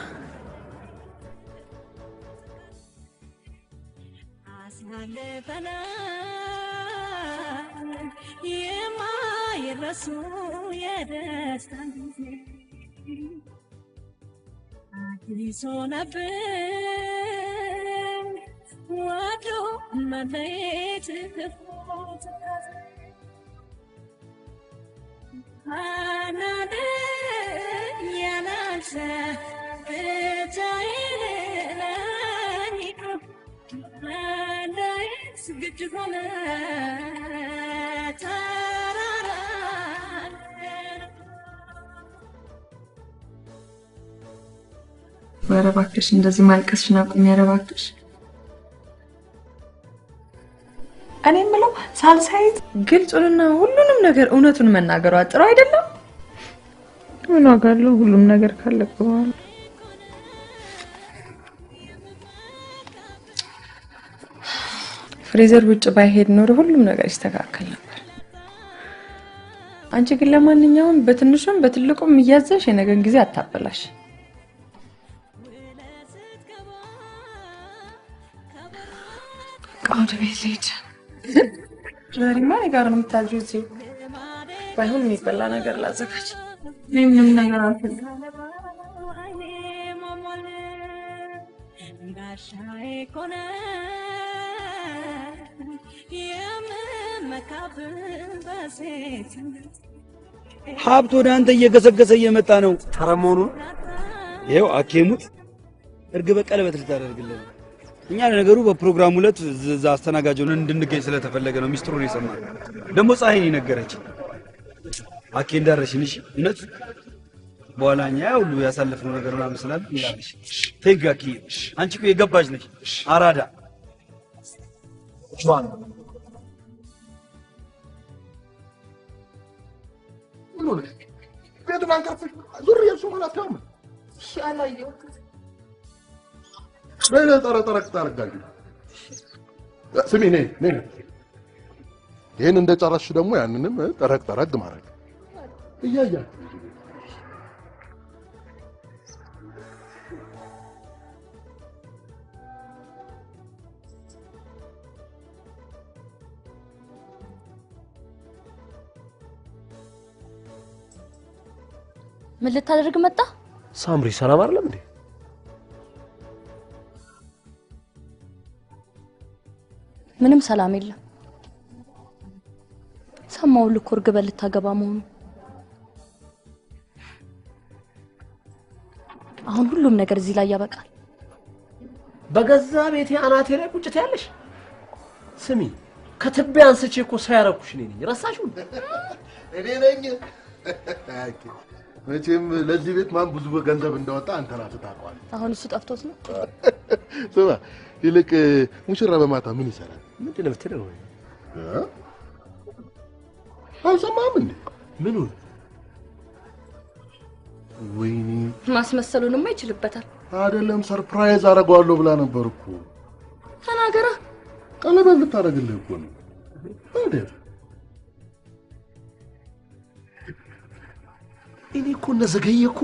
ኧረ እባክሽ እንደዚህ ማልቀስሽን አቁሚ። ኧረ እባክሽ እኔ የምለው ሳልሳይት ግልጹንና ሁሉንም ነገር እውነቱን መናገሯ ጥሩ አይደለም። ምን ዋጋ አለው ሁሉም ነገር ካለቀ በኋላ? ፍሬዘር ውጭ ባይሄድ ኖሮ ሁሉም ነገር ይስተካከል ነበር። አንቺ ግን ለማንኛውም በትንሹም በትልቁም እያዘሽ የነገን ጊዜ አታበላሽ። ቃውድ ቤት ልሂድ። ዛሬማ እኔ ጋር ነው የምታድሪው እዚህ። ባይሆን የሚበላ ነገር ላዘጋጅ። እኔ ምንም ነገር አልፈልግም። ሀብት ወደ አንተ እየገሰገሰ እየመጣ ነው። ተረሞኑ ይኸው አኬሙት እርግበ ቀለበት ልታደርግልን። እኛ ለነገሩ በፕሮግራሙ ዕለት እዛ አስተናጋጅ ሆነን እንድንገኝ ስለተፈለገ ነው ሚስጥሩን የሰማን። ደግሞ ፀሐይን ነገረች። አኬ እንዳረሽን እሺ፣ እውነት በኋላ እኛ ሁሉ ያሳለፍነው ነገር ምናምን ስላለ እንዳረሽ ቴንክ አኬ። አንቺ እኮ የገባች ነሽ አራዳ። ቤቱን አንቀርፍሽ ዙር የሱ ማለት ነው። እሺ አላየው በለ ጠረቅ ታረጋጊ። ስሚ ነይ ነይ። ይሄን እንደጨረስሽ ደግሞ ያንንም ጠረቅ ማድረግ እያያ ምን ልታደርግ መጣ? ሳምሪ ሰላም አይደለም እንዴ? ምንም ሰላም የለም። ሰማው ልኮ እርግበ ልታገባ መሆኑ። አሁን ሁሉም ነገር እዚህ ላይ ያበቃል። በገዛ ቤቴ አናቴ ላይ ቁጭት ያለሽ። ስሚ ከትቢያ አንስቼ እኮ ሰው ያረኩሽ ነኝ። ረሳሽው? እኔ ነኝ። መቼም ለዚህ ቤት ማን ብዙ ገንዘብ እንዳወጣ አንተ ራስህ ታውቀዋለህ። አሁን እሱ ጠፍቶት ነው። ስማ ይልቅ ሙሽራ በማታ ምን ይሰራል? ምንድን ነው የምትለው? አልሰማህም እንዴ? ምኑን? ወይኔ ማስመሰሉንማ ይችልበታል። አይደለም ሰርፕራይዝ አደርገዋለሁ ብላ ነበር እኮ። ተናገራ። ቀለበት ልታደርግልህ እኮ ነው አይደል? እኔ እኮ እንደዘገየ እኮ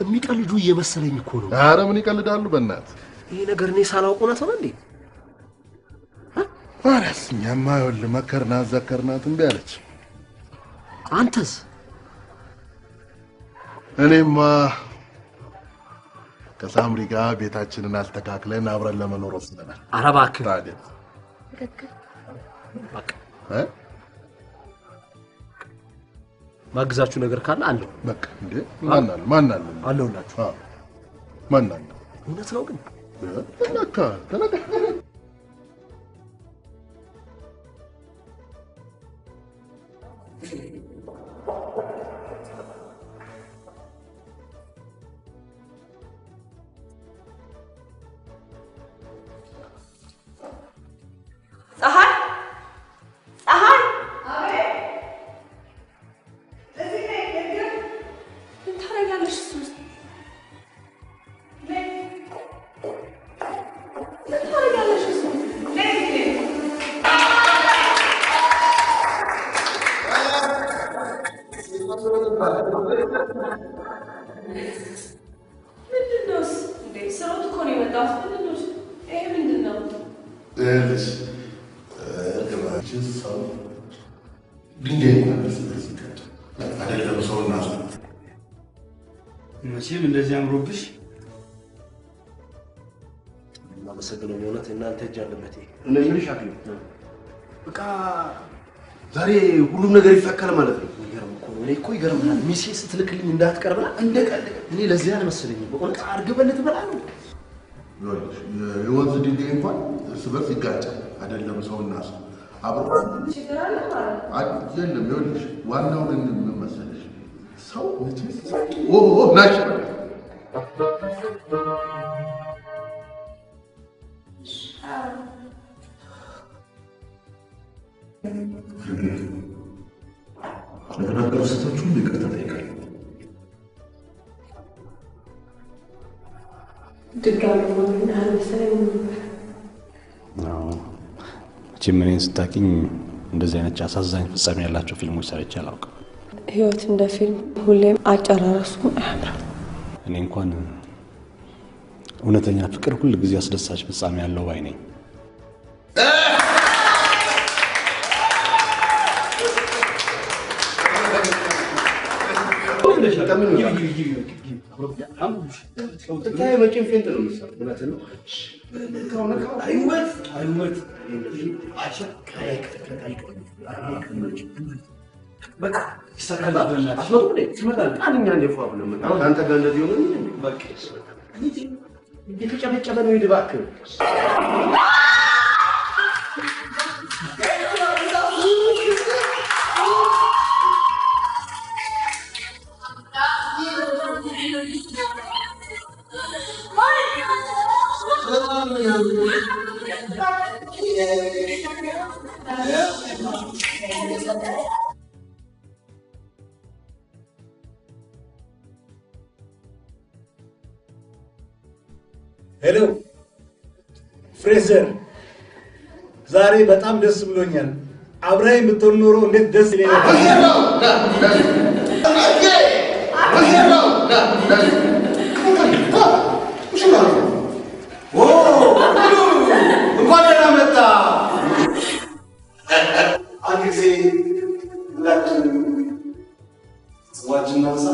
የሚቀልዱ እየመሰለኝ እኮ ነው። ኧረ ምን ይቀልዳሉ በእናትህ። ይሄ ነገር እኔ ሳላውቅ እውነት ሆነ እንዴ? አረስ እኛማ ይኸውልህ መከርናት ዘከርናት እምቢ አለች። አንተስ? እኔማ ከሳምሪ ጋር ቤታችንን አስተካክለን አብረን ለመኖር ወስነናል። ኧረ እባክህ ታዲያ በቃ ማግዛችሁ ነገር ካለ አለው። በቃ እንዴ ማን አለ አለውላችሁ። ማን አለ? እውነት ነው ግን ተነካ ፀሐይ ፀሐይ መቼም እንደዚህ አምሮብሽ እናመሰግነው። በእውነት እናንተ እጅ አለበት። እኔ ምንሽ አክሊ በቃ ዛሬ ሁሉም ነገር ይፈካል ማለት ነው። ይገርም እኮ ነው። እኔ እኮ ይገርምሃል ሚሴ ስትልክልኝ እንዳትቀርብና እንደቀለ እኔ ለዚህ አልመሰለኝም። በእውነት አርግበልት በላ ነው። የወንዝ ድልድይ እንኳን እርስ በርስ ይጋጫል አይደለም ሰውና ሰው አብሮ ችግር አለ ማለት የለም። ይኸውልሽ ዋናው ግን ምን መሰለሽ ሰው መቼስ ናሽ ለተናገሩ ስህተቶች ሁሉ ይቅርታ ጠይቃለሁ። ድጋሚ ሆነ አልመሰለኝም ነበር። መቼም እኔን ስታውቂኝ እንደዚህ አይነት አሳዛኝ ፍጻሜ ያላቸው ፊልሞች ሰርቼ አላውቅም። ህይወት እንደ ፊልም ሁሌም አጨራረሱ አያምርም። እኔ እንኳን እውነተኛ ፍቅር ሁል ጊዜ አስደሳች ፍጻሜ ያለው ባይ ነኝ። በቃ ይሰራል። አስመጡ ነው ትመጣለህ። አንኛ እንደፋ ብለው መጣ። አንተ ጋር እንደዚህ ሆነ በቃ እየተጨበጨበ ነው ይድባክ ሄሎ ፍሬዘር፣ ዛሬ በጣም ደስ ብሎኛል። አብረኸኝ ብትሆን ኖሮ እንዴት ደስ ይለኝ ነበር። እንኳን ደህና መጣ። አንድ ጊዜ ሁላችንም ጽዋችን እናንሳ።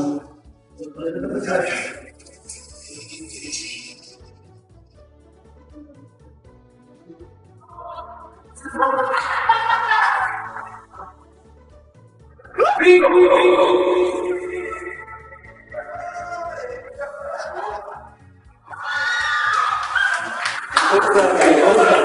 Thank you.